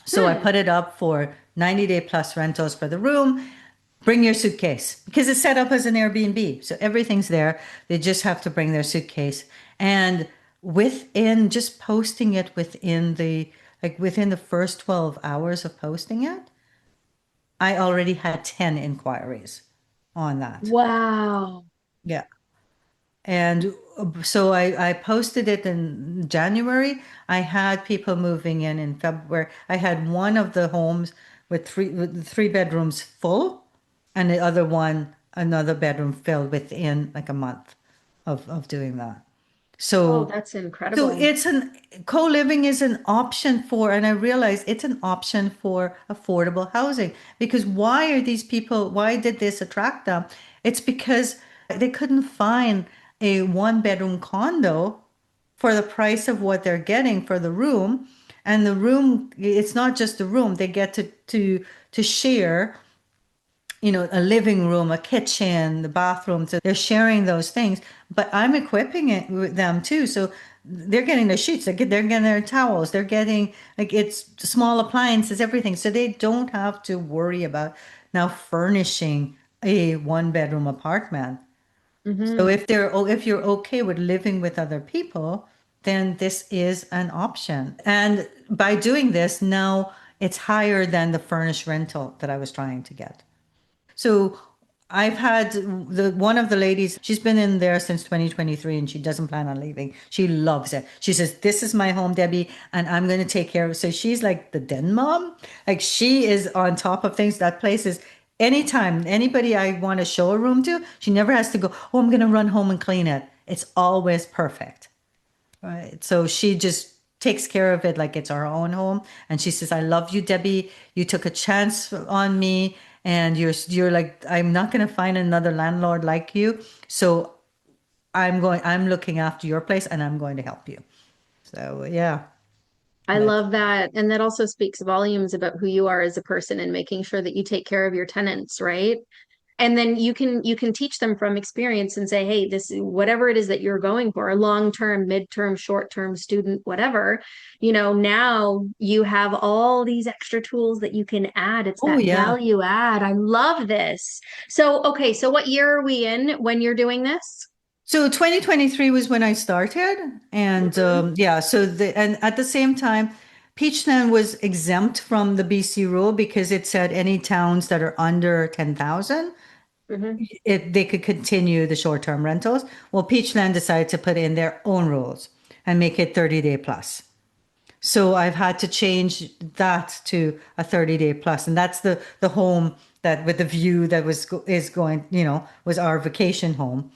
So I put it up for 90-day plus rentals for the room. Bring your suitcase because it's set up as an Airbnb. So everything's there. They just have to bring their suitcase. And within just posting it within the first 12 hours of posting it, I already had 10 inquiries on that. Wow. Yeah. And so I posted it in January. I had people moving in February. I had one of the homes with three bedrooms full, and the other one, another bedroom filled within like a month of doing that. Oh, So that's so incredible. it's an co-living is an option for, and I realize it's an option for affordable housing because why did this attract them? It's because they couldn't find a one bedroom condo for the price of what they're getting for the room. And the room, it's not just the room, they get to share, a living room, a kitchen, the bathroom. So they're sharing those things, but I'm equipping it with them too. So they're getting their sheets, they're getting their towels, they're getting like it's small appliances, everything. So they don't have to worry about now furnishing a one bedroom apartment. So Hmm. if you're okay with living with other people, then this is an option. And by doing this, now it's higher than the furnished rental that I was trying to get. So I've had the one of the ladies, she's been in there since 2023 and she doesn't plan on leaving. She loves it. She says, "This is my home, Debbie, and I'm going to take care of it." So she's like the den mom. Like she is on top of things. That place is anytime anybody I want to show a room to, she never has to go, "Oh, I'm going to run home and clean it." It's always perfect. Right. So she just takes care of it like it's our own home. And she says, "I love you, Debbie. You took a chance on me. And you're like, I'm not going to find another landlord like you. So I'm looking after your place and I'm going to help you." So yeah. I But love that. And that also speaks volumes about who you are as a person and making sure that you take care of your tenants, right? And then you can teach them from experience and say, hey, this whatever it is that you're going for, a long-term, mid-term, short-term student, whatever, now you have all these extra tools that you can add. It's oh that yeah. value add. I love this. So, okay, so what year are we in when you're doing this? So 2023 was when I started, and Mhm. yeah. And at the same time, Peachland was exempt from the BC rule because it said any towns that are under 10,000 Mhm. they could continue the short-term rentals. Well, Peachland decided to put in their own rules and make it 30-day plus. So I've had to change that to a 30-day plus, and that's the home that with the view that is going, was our vacation home.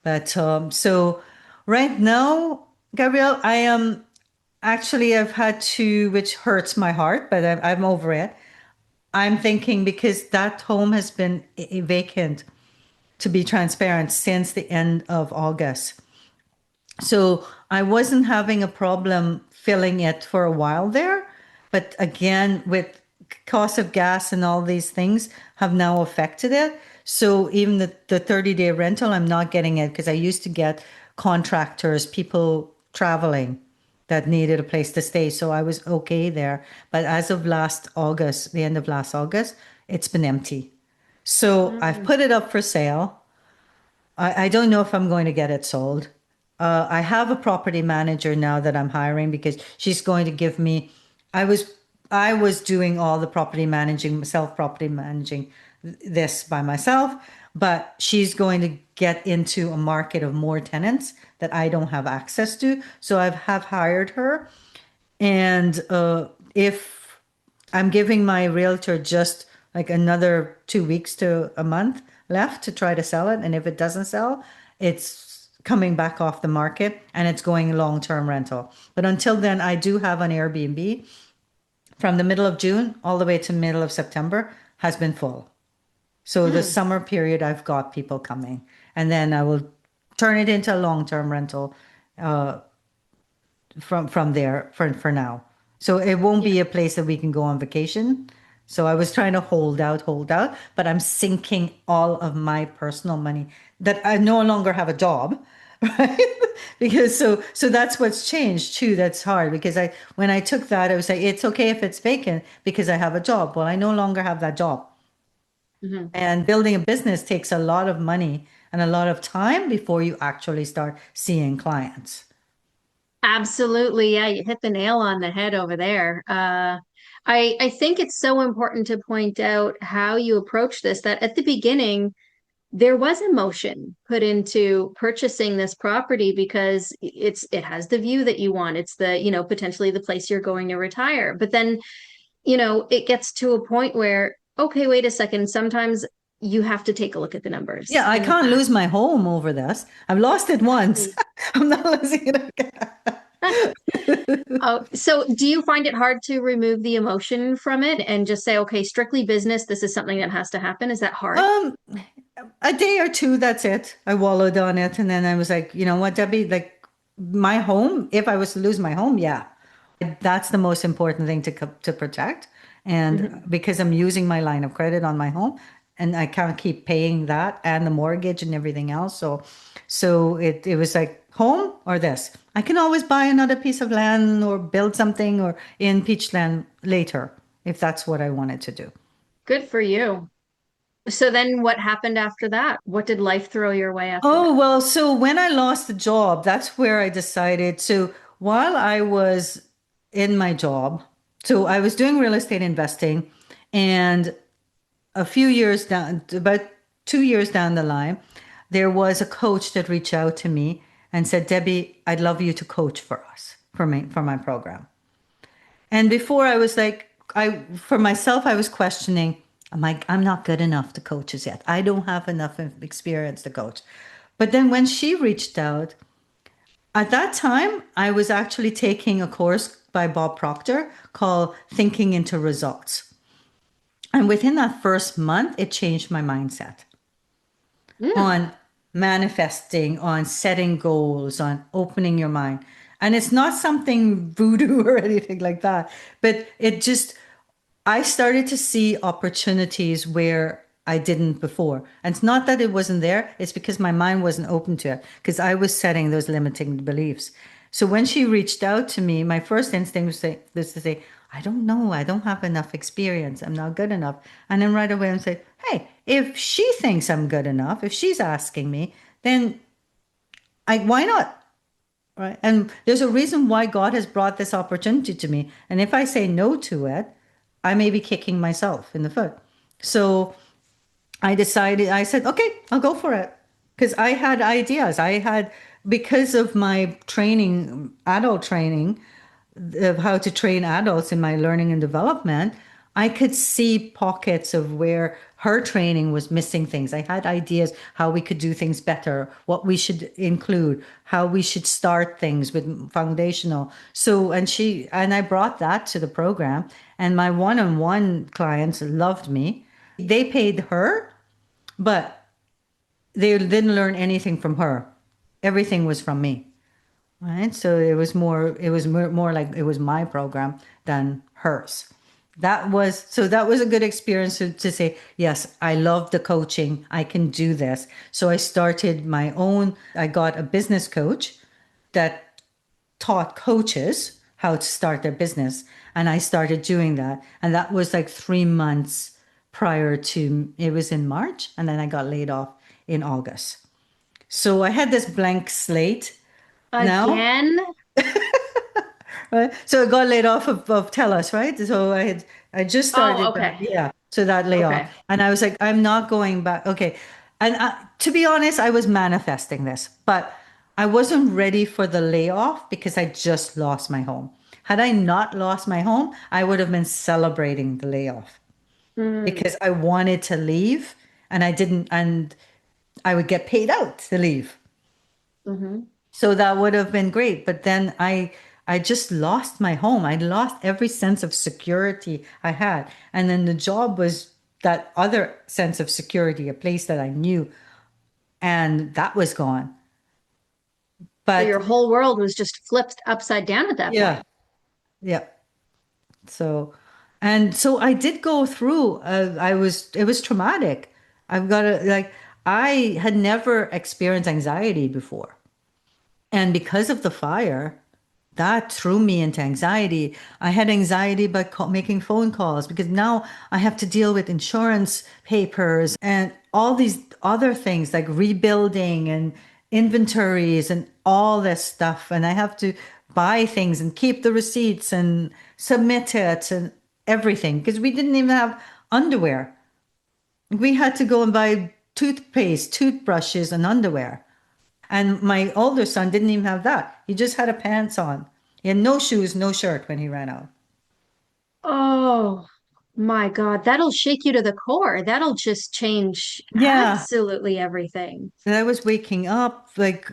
But so right now, Gabrielle, I am actually I've had to, which hurts my heart, but I'm over it. I'm thinking because that home has been vacant, to be transparent, since the end of August. So I wasn't having a problem filling it for a while there. But again, with cost of gas and all these things have now affected it. So even the 30-day rental, I'm not getting it because I used to get contractors, people traveling that needed a place to stay. So I was okay there. But as of last August, the end of last August, it's been empty. So I've Mm. put it up for sale. I don't know if I'm going to get it sold. I have a property manager now that I'm hiring because she's going to give me. I was I was doing all the property managing this by myself, but she's going to get into a market of more tenants that I don't have access to. So have hired her, and if I'm giving my realtor just like another 2 weeks to a month left to try to sell it. And if it doesn't sell, it's coming back off the market and it's going long term rental. But until then, I do have an Airbnb from the middle of June all the way to middle of September has been full. So the Mm. summer period, I've got people coming. And then I will turn it into a long term rental from there for now. So it won't Yeah. be a place that we can go on vacation. So I was trying to hold out, but I'm sinking all of my personal money that I no longer have a job. right? Because so that's what's changed too. That's hard because when I took that, I was like, it's okay if it's vacant because I have a job. Well, I no longer have that job. Mhm. And building a business takes a lot of money and a lot of time before you actually start seeing clients. Absolutely. Yeah, you hit the nail on the head over there. I think it's so important to point out how you approach this, that at the beginning, there was emotion put into purchasing this property because it has the view that you want. It's the, potentially the place you're going to retire. But then, it gets to a point where, okay, wait a second, sometimes you have to take a look at the numbers Yeah, I and the can't fact. lose my home over this. I've lost it once. Exactly. I'm not losing it again. Oh, so do you find it hard to remove the emotion from it and just say, okay, strictly business, this is something that has to happen? Is that hard? Um, a day or two, that's it. I wallowed on it, and then I was like, you know what, Debbie, like my home, if I was to lose my home, yeah, that's the most important thing to protect. And Mhm. because I'm using my line of credit on my home, and I can't keep paying that and the mortgage and everything else. So it was like home or this. I can always buy another piece of land or build something or in Peachland later if that's what I wanted to do. Good for you. So then what happened after that? What did life throw your way after Oh, that? well, so when I lost the job, that's where I decided. So while I was in my job, so I was doing real estate investing, and a few years down, about 2 years down the line, there was a coach that reached out to me and said, Debbie, I'd love you to coach for us, for my program. And before I was like, for myself, I was questioning, I'm not good enough to coach as yet. I don't have enough experience to coach. But then when she reached out, at that time, I was actually taking a course by Bob Proctor called Thinking into Results. And within that first month, it changed my mindset Mm, on manifesting, on setting goals, on opening your mind. And it's not something voodoo or anything like that, but I started to see opportunities where I didn't before. And it's not that it wasn't there, it's because my mind wasn't open to it, because I was setting those limiting beliefs. So when she reached out to me, my first instinct was to say, I don't know, I don't have enough experience, I'm not good enough. And then right away I say, hey, if she thinks I'm good enough, if she's asking me, then why not? Right. And there's a reason why God has brought this opportunity to me. And if I say no to it, I may be kicking myself in the foot. So I said, okay, I'll go for it. Because I had ideas. Because of my training, adult training, of how to train adults in my learning and development, I could see pockets of where her training was missing things. I had ideas how we could do things better, what we should include, how we should start things with foundational. So, and I brought that to the program, and my one-on-one clients loved me. They paid her, but they didn't learn anything from her. Everything was from me. Right. So it was more like it was my program than hers. That was a good experience to say, yes, I love the coaching. I can do this. So I started my own, I got a business coach that taught coaches how to start their business. And I started doing that. And that was like 3 months prior to, it was in March. And then I got laid off in August. So I had this blank slate now. again? Right. So I got laid off of TELUS, right? So I just Oh, started that. okay. Yeah. So that layoff. Okay. And I was like, I'm not going back. Okay. And to be honest, I was manifesting this, but I wasn't ready for the layoff because I just lost my home. Had I not lost my home, I would have been celebrating the layoff Mm, because I wanted to leave and I didn't, and I would get paid out to leave. hmm. So that would have been great. But then I just lost my home. I lost every sense of security I had. And then the job was that other sense of security, a place that I knew, and that was gone. So But your whole world was just flipped upside down at that yeah, point. yeah. So and so I did go through it was traumatic. I've got to like I had never experienced anxiety before. And because of the fire, that threw me into anxiety. I had anxiety by making phone calls because now I have to deal with insurance papers and all these other things like rebuilding and inventories and all this stuff. And I have to buy things and keep the receipts and submit it and everything because we didn't even have underwear. We had to go and buy toothpaste, toothbrushes, and underwear. And my older son didn't even have that. He just had a pants on. He had no shoes, no shirt when he ran out. Oh my God, that'll shake you to the core. That'll just change Yeah. absolutely everything. And I was waking up like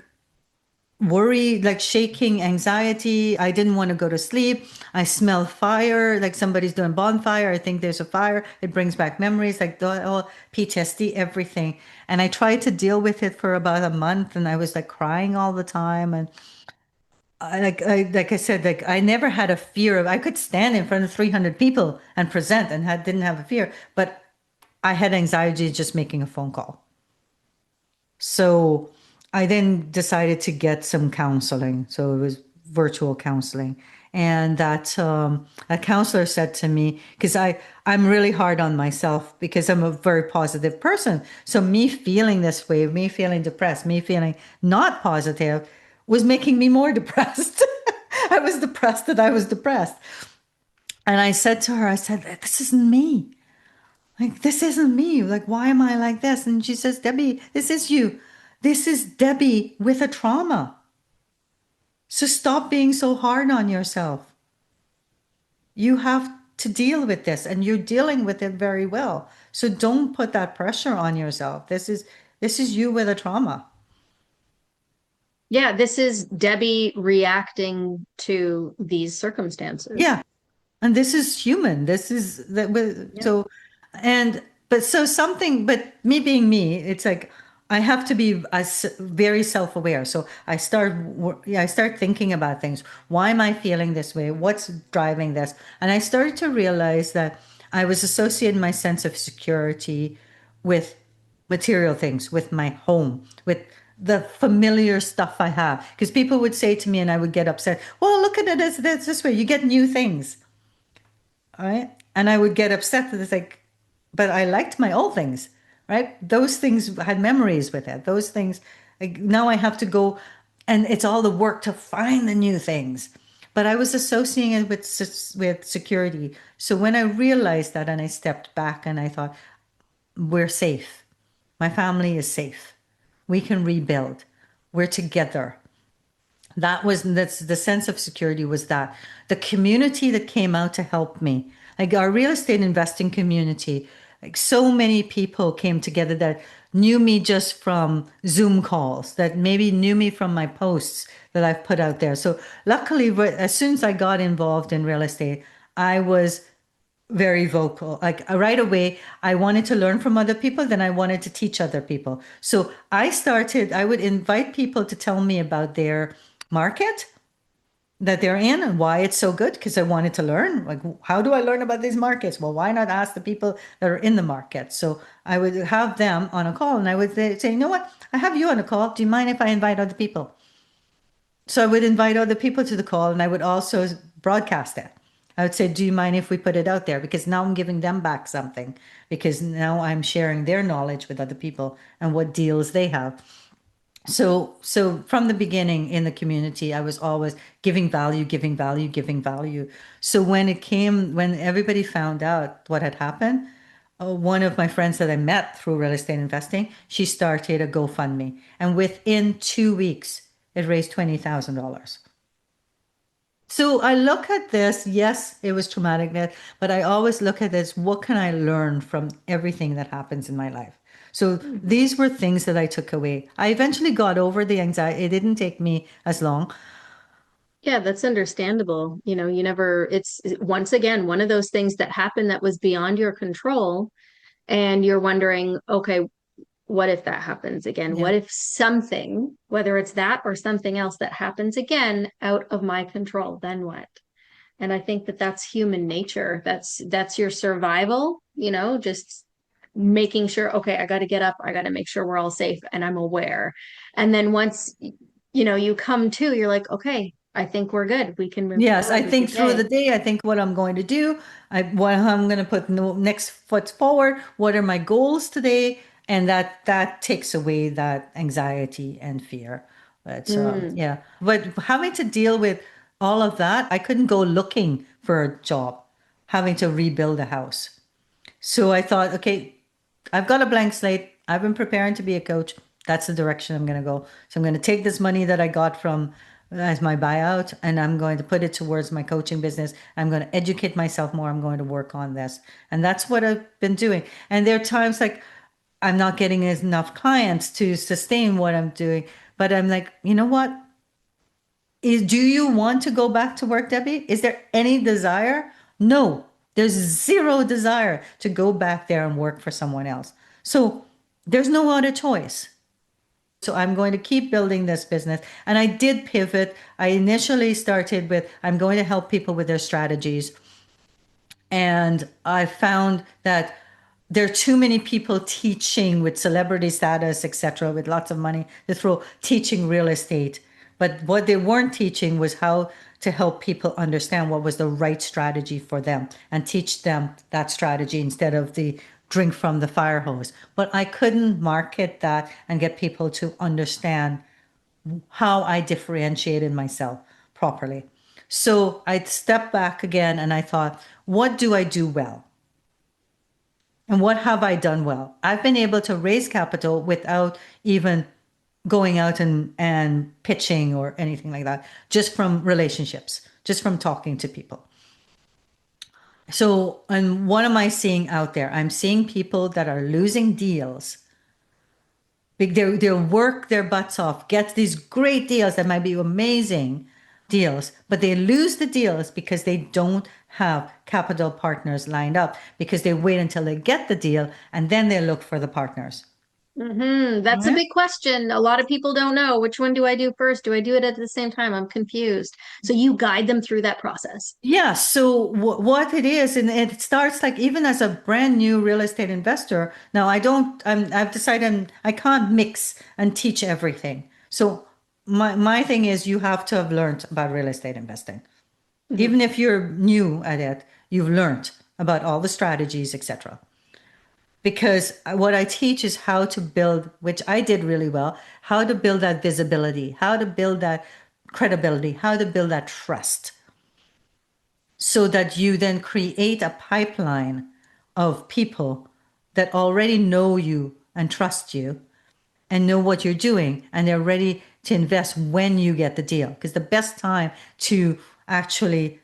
worried, like shaking, anxiety. I didn't want to go to sleep. I smell fire, like somebody's doing bonfire. I think there's a fire. It brings back memories, like the oh, PTSD, everything. And I tried to deal with it for about a month, and I was like crying all the time. And like I said, like I never had a fear of. I could stand in front of 300 people and present, and didn't have a fear. But I had anxiety just making a phone call. So I then decided to get some counseling. So it was virtual counseling. And that a counselor said to me, because I'm really hard on myself because I'm a very positive person. So me feeling this way, me feeling depressed, me feeling not positive was making me more depressed. I was depressed that I was depressed. And I said to her, I said, this isn't me. Like, this isn't me. Like, why am I like this? And she says, Debbie, this is you. This is Debbie with a trauma. So stop being so hard on yourself. You have to deal with this and you're dealing with it very well. So don't put that pressure on yourself. This is you with a trauma. Yeah, this is Debbie reacting to these circumstances. Yeah. And this is human. This is that Yeah. so and but so something but me being me, it's like I have to be very self-aware. So I start thinking about things. Why am I feeling this way? What's driving this? And I started to realize that I was associating my sense of security with material things, with my home, with the familiar stuff I have. Because people would say to me and I would get upset, well, look at it as this way. You get new things. Right? And I would get upset that it's like, but I liked my old things, right? Those things had memories with it. Those things, like now I have to go, and it's all the work to find the new things. But I was associating it with security. So when I realized that, and I stepped back, and I thought, we're safe. My family is safe. We can rebuild. We're together. That's the sense of security was that the community that came out to help me, like our real estate investing community, like so many people came together that knew me just from Zoom calls, that maybe knew me from my posts that I've put out there. So luckily, as soon as I got involved in real estate, I was very vocal. Like right away, I wanted to learn from other people, then I wanted to teach other people. So I would invite people to tell me about their market that they're in and why it's so good because I wanted to learn. Like, how do I learn about these markets? Well, why not ask the people that are in the market? So I would have them on a call and I would say, you know what? I have you on a call. Do you mind if I invite other people? So I would invite other people to the call and I would also broadcast it. I would say, do you mind if we put it out there? Because now I'm giving them back something because now I'm sharing their knowledge with other people and what deals they have. So from the beginning in the community, I was always giving value, giving value, giving value. So when everybody found out what had happened, one of my friends that I met through real estate investing, she started a GoFundMe. And within 2 weeks, it raised $20,000. So I look at this, yes, it was traumatic, but I always look at this, what can I learn from everything that happens in my life? So these were things that I took away. I eventually got over the anxiety. It didn't take me as long. Yeah, that's understandable. It's once again one of those things that happened that was beyond your control. And you're wondering, okay, what if that happens again? Yeah. What if something, whether it's that or something else that happens again out of my control, then what? And I think that that's human nature. That's your survival, just making sure, okay, I got to get up, I got to make sure we're all safe and I'm aware. And then once you come to, you're like, okay, I think we're good. We can move Yes, I forward with the think through the day. day, I think what I'm going to do, what I'm going to put next foot forward, what are my goals today, and that takes away that anxiety and fear. But Mm. yeah, but having to deal with all of that, I couldn't go looking for a job, having to rebuild a house. So I thought, okay, I've got a blank slate. I've been preparing to be a coach. That's the direction I'm going to go. So I'm going to take this money that I got from as my buyout and I'm going to put it towards my coaching business. I'm going to educate myself more. I'm going to work on this. And that's what I've been doing. And there are times like I'm not getting enough clients to sustain what I'm doing, but I'm like, you know what? Do you want to go back to work, Debbie? Is there any desire? No, there's zero desire to go back there and work for someone else. So there's no other choice. So I'm going to keep building this business. And I did pivot. I initially started with I'm going to help people with their strategies. And I found that there are too many people teaching with celebrity status, etc., with lots of money to throw teaching real estate. But what they weren't teaching was how to help people understand what was the right strategy for them and teach them that strategy instead of the drink from the fire hose. But I couldn't market that and get people to understand how I differentiated myself properly. So I stepped back again and I thought, what do I do well? And what have I done well? I've been able to raise capital without even going out and pitching or anything like that, just from relationships, just from talking to people. So, and what am I seeing out there? I'm seeing people that are losing deals. They'll work their butts off, get these great deals that might be amazing deals, but they lose the deals because they don't have capital partners lined up because they wait until they get the deal and then they look for the partners. All That's a right. big question. A lot of people don't know which one do I do first? Do I do it at the same time? I'm confused. So you guide them through that process. Yeah, so what it is, and it starts like even as a brand new real estate investor. Now I don't, I've decided I can't mix and teach everything. So my thing is you have to have learned about real estate investing. Mhm. Even if you're new at it, you've learned about all the strategies, etc. Because what I teach is how to build, which I did really well, how to build that visibility, how to build that credibility, how to build that trust so that you then create a pipeline of people that already know you and trust you and know what you're doing and they're ready to invest when you get the deal because the best time to actually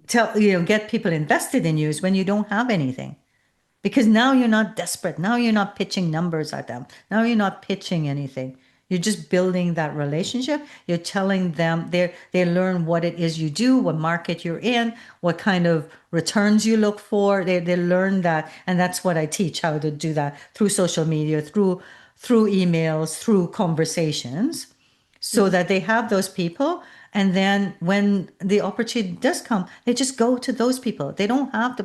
get people invested in you is when you don't have anything because now you're not desperate. Now you're not pitching numbers at them. Now you're not pitching anything. You're just building that relationship. You're telling them they learn what it is you do, what market you're in, what kind of returns you look for. They learn that, and that's what I teach how to do that through social media, through emails, through conversations, so Mhm. that they have those people. And then when the opportunity does come, they just go to those people. They don't have to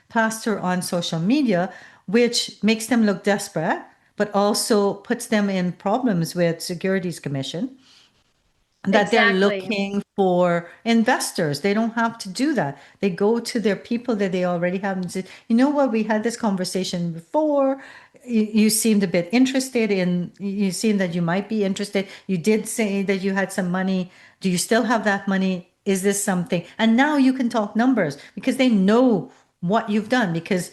plaster on social media, which makes them look desperate, but also puts them in problems with Securities Commission that they're Exactly. looking for investors. They don't have to do that. They go to their people that they already have and say, you know what, we had this conversation before. You seemed a bit interested in, you seemed that you might be interested. You did say that you had some money. Do you still have that money? Is this something? And now you can talk numbers because they know what you've done because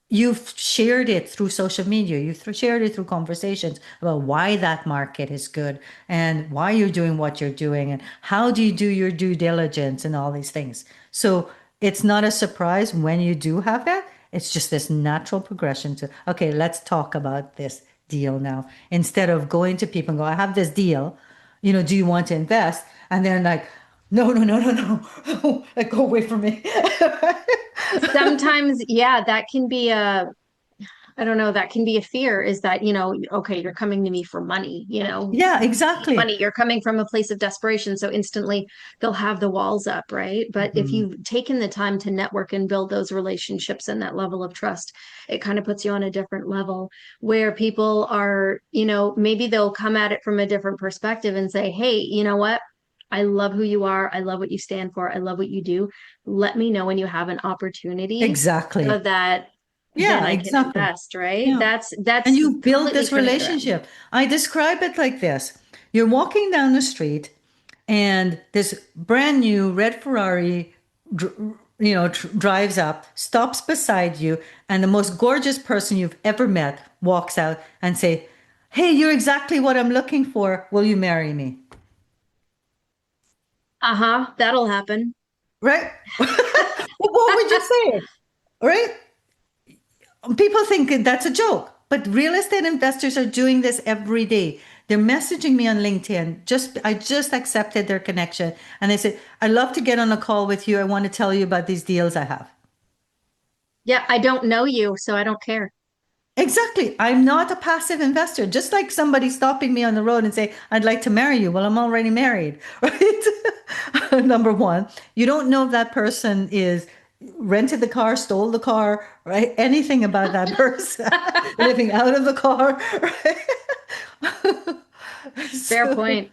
you've shared it through social media. You've shared it through conversations about why that market is good and why you're doing what you're doing and how do you do your due diligence and all these things. So it's not a surprise when you do have that. It's just this natural progression to, okay, let's talk about this deal now. Instead of going to people and go, I have this deal, do you want to invest? And then like, no, no, no, no, no, like go away from me. Sometimes, yeah, that can be I don't know, that can be a fear is that, okay, you're coming to me for money, Yeah, you need exactly. money. You're coming from a place of desperation. So instantly they'll have the walls up, right? But if Mhm. you've taken the time to network and build those relationships and that level of trust, it kind of puts you on a different level where people are, maybe they'll come at it from a different perspective and say, hey, you know what? I love who you are. I love what you stand for. I love what you do. Let me know when you have an opportunity so Exactly. that then Yeah, I can exactly. invest, right? Yeah. And That's you build completely this turning it around. relationship. I describe it like this. You're walking down the street and this brand new red Ferrari, drives up, stops beside you, and the most gorgeous person you've ever met walks out and say, "Hey, you're exactly what I'm looking for. Will you marry me?" Uh-huh, that'll happen. Right? What would you say? Right? People think that's a joke, but real estate investors are doing this every day. They're messaging me on LinkedIn. I just accepted their connection, and they said, "I'd love to get on a call with you. I want to tell you about these deals I have." Yeah, I don't know you, so I don't care. Exactly. I'm not a passive investor. Just like somebody stopping me on the road and say, "I'd like to marry you." Well, I'm already married, right? Number one, you don't know if that person is rented the car, stole the car, right? Anything about that person, living out of the car, right? Fair So point.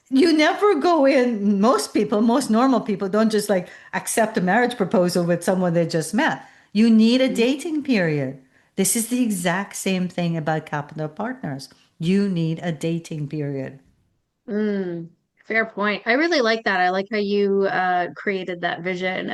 you never go in, most people, most normal people don't just like accept a marriage proposal with someone they just met. You need a dating period. This is the exact same thing about capital partners. You need a dating period. Mm, fair point. I really like that. I like how you created that vision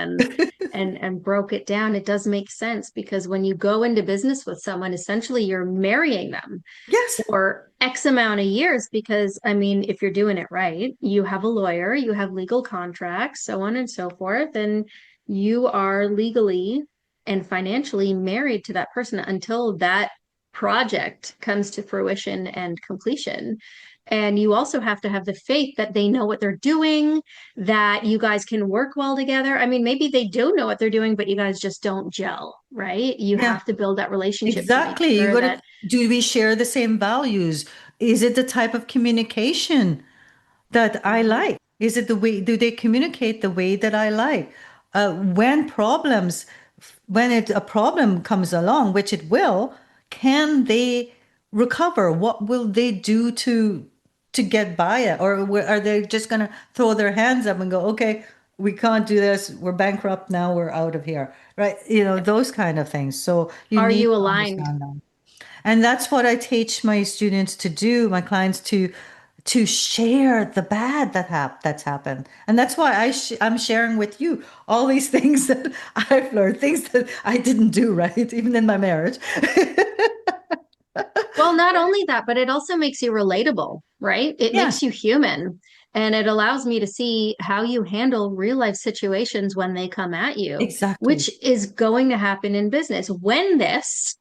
and broke it down. It does make sense because when you go into business with someone, essentially you're marrying them Yes, for X amount of years because I mean, if you're doing it right, you have a lawyer, you have legal contracts, so on and so forth, and you are legally and financially married to that person until that project comes to fruition and completion. And you also have to have the faith that they know what they're doing, that you guys can work well together. I mean, maybe they do know what they're doing, but you guys just don't gel, right? You yeah, have to build that relationship to make exactly. You sure got to, that do we share the same values? Is it the type of communication that I Mhm. like? Is it the way, do they communicate the way that I like? When problems, when a problem comes along, which it will, can they recover? What will they do to get by it? Or are they just going to throw their hands up and go, "Okay, we can't do this. We're bankrupt now. We're out of here." Right? Those kind of things. So you Are need you to aligned? understand that. And that's what I teach my students to do, my clients to share the bad that's happened. And that's why I'm sharing with you all these things that I've learned, things that I didn't do right, even in my marriage. Well, not only that, but it also makes you relatable, right? It Yeah, makes you human. And it allows me to see how you handle real life situations when they come at you, exactly. which is going to happen in business. When this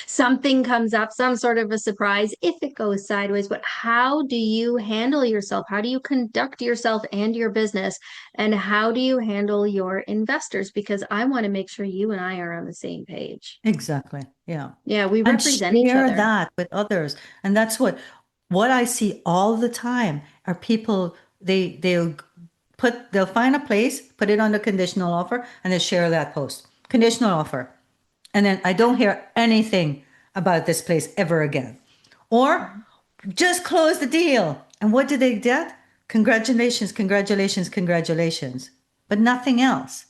something comes up, some sort of a surprise, if it goes sideways, but how do you handle yourself? How do you conduct yourself and your business? And how do you handle your investors? Because I want to make sure you and I are on the same page. Exactly. Yeah. Yeah, we And represent each share other. that with others. And that's what I see all the time are people they'll find a place, put it on the conditional offer, and they share that post. Conditional offer. And then I don't hear anything about this place ever again. Or just close the deal. And what did they get? Congratulations, congratulations, congratulations. But nothing else.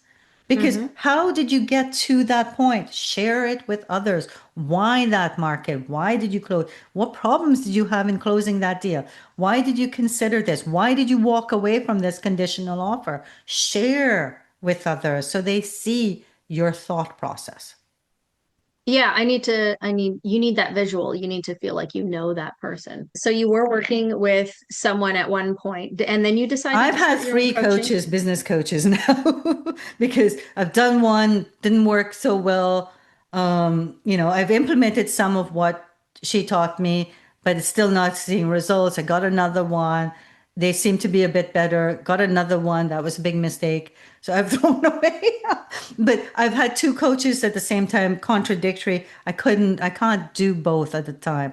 Because Mm-hmm. how did you get to that point? Share it with others. Why that market? Why did you close? What problems did you have in closing that deal? Why did you consider this? Why did you walk away from this conditional offer? Share with others so they see your thought process. Yeah, you need that visual. You need to feel like you know that person. So you were working with someone at one point, and then you decided I've to had start your own three coaching. coaches, business coaches now, because I've done one, didn't work so well. I've implemented some of what she taught me, but it's still not seeing results. I got another one. They seem to be a bit better. Got another one. That was a big mistake. So I've thrown away. But I've had two coaches at the same time, contradictory. I can't do both at the time.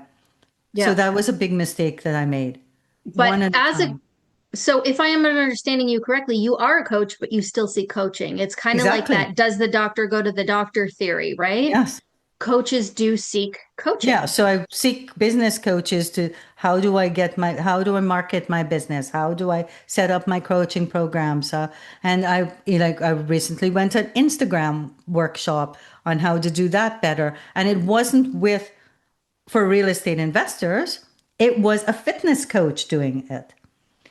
So Yeah. that was a big mistake that I made. But One at a as a time. so if I am understanding you correctly, you are a coach, but you still seek coaching. It's kind of like Exactly. that does the doctor go to the doctor theory, right? Yes. Coaches do seek Yeah, coaching. so I seek business coaches to how do I market my business? How do I set up my coaching programs? And I recently went to an Instagram workshop on how to do that better. And it wasn't for real estate investors. It was a fitness coach doing it.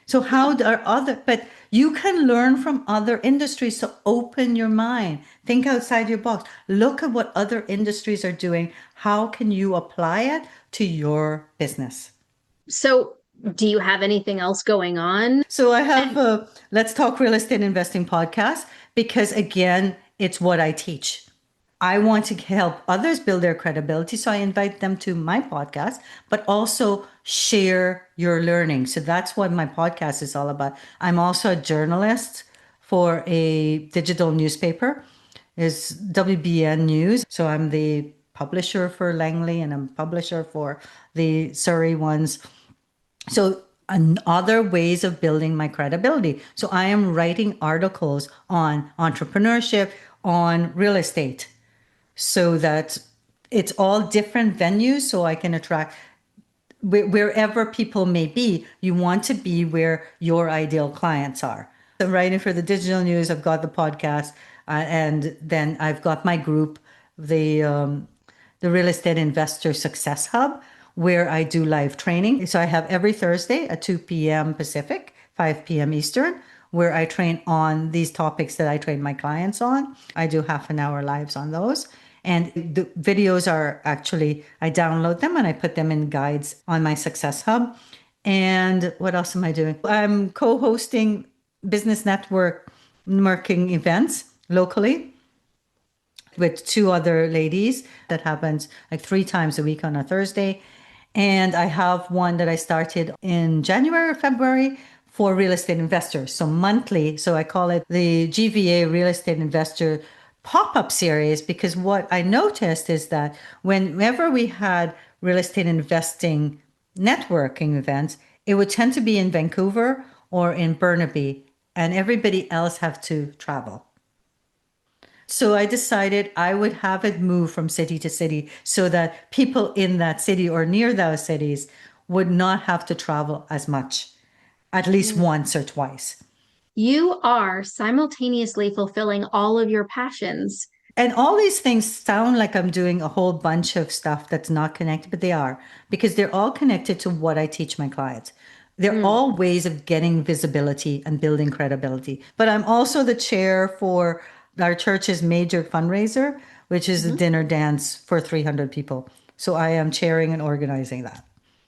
So but you can learn from other industries. So open your mind, think outside your box, look at what other industries are doing. How can you apply it to your business? So do you have anything else going on? So I have And a Let's Talk Real Estate Investing podcast because again, it's what I teach. I want to help others build their credibility. So I invite them to my podcast, but also share your learning. So that's what my podcast is all about. I'm also a journalist for a digital newspaper, is WBN News. So I'm the publisher for Langley and I'm publisher for the Surrey ones. So other ways of building my credibility. So I am writing articles on entrepreneurship, on real estate, so that it's all different venues so I can attract wherever people may be. You want to be where your ideal clients are. I'm writing for the digital news. I've got the podcast, and then I've got my group, the Real Estate Investor Success Hub, where I do live training. So I have every Thursday at 2 p.m. Pacific, 5 p.m. Eastern, where I train on these topics that I train my clients on. I do half an hour lives on those. And the videos are actually, I download them and I put them in guides on my Success Hub. And what else am I doing? I'm co-hosting business networking events locally with two other ladies. That happens like 3 times a week on a Thursday. And I have one that I started in January or February for real estate investors. So monthly. So I call it the GVA Real Estate Investor pop-up series, because what I noticed is that whenever we had real estate investing networking events, it would tend to be in Vancouver or in Burnaby, and everybody else have to travel. So I decided I would have it move from city to city so that people in that city or near those cities would not have to travel as much, at least once or twice. you are simultaneously fulfilling all of your passions. And all these things sound like I'm doing a whole bunch of stuff that's not connected, but they are, because they're all connected to what I teach my clients. They're Mm. all ways of getting visibility and building credibility. But I'm also the chair for our church's major fundraiser, which is a Mhm. dinner dance for 300 people. So I am chairing and organizing that.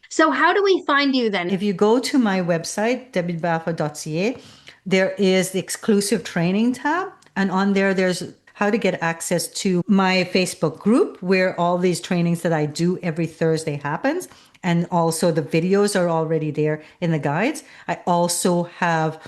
So how do we find you then? If you go to my website, debbiebalfour.ca, there is the exclusive training tab. And on there's how to get access to my Facebook group where all these trainings that I do every Thursday happens. And also the videos are already there in the guides. I also have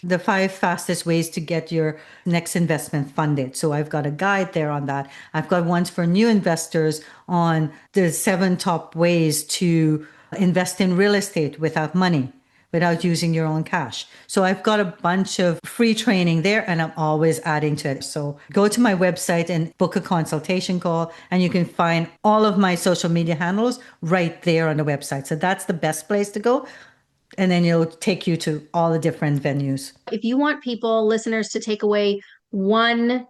the 5 fastest ways to get your next investment funded. So I've got a guide there on that. I've got ones for new investors on the 7 top ways to invest in real estate without money, without using your own cash. So I've got a bunch of free training there and I'm always adding to it. So go to my website and book a consultation call and you can find all of my social media handles right there on the website. So that's the best place to go. And then it'll take you to all the different venues. If you want people, listeners, to take away one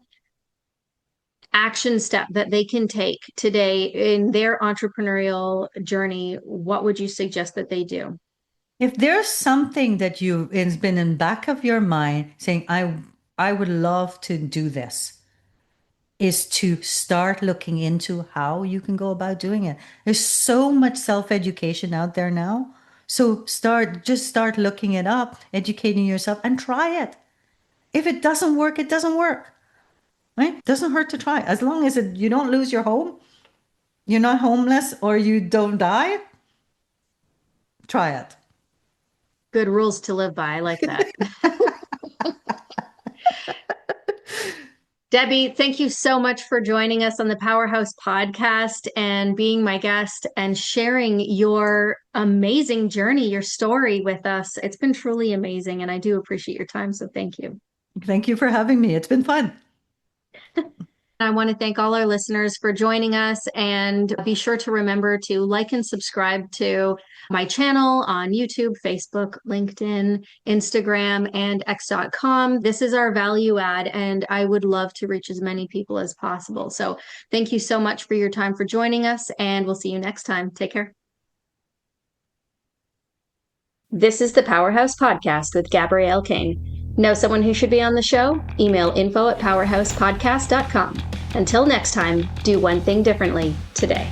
action step that they can take today in their entrepreneurial journey, what would you suggest that they do? If there's something that it's been in the back of your mind saying, I would love to do this, is to start looking into how you can go about doing it. There's so much self-education out there now. So just start looking it up, educating yourself and try it. If it doesn't work, it doesn't work. Right? It doesn't hurt to try. As long as you don't lose your home, you're not homeless or you don't die, try it. Good rules to live by. I like that. Debbie, thank you so much for joining us on the PowerHaus Podcast and being my guest and sharing your amazing journey, your story with us. It's been truly amazing, and I do appreciate your time. So thank you. Thank you for having me. It's been fun. I want to thank all our listeners for joining us, and be sure to remember to like and subscribe to my channel on YouTube, Facebook, LinkedIn, Instagram, and X.com. This is our value add, and I would love to reach as many people as possible. So thank you so much for your time for joining us, and we'll see you next time. Take care. This is the PowerHaus Podcast with Gabrielle Caine. Know someone who should be on the show? Email info@powerhouspodcast.com. Until next time, do one thing differently today.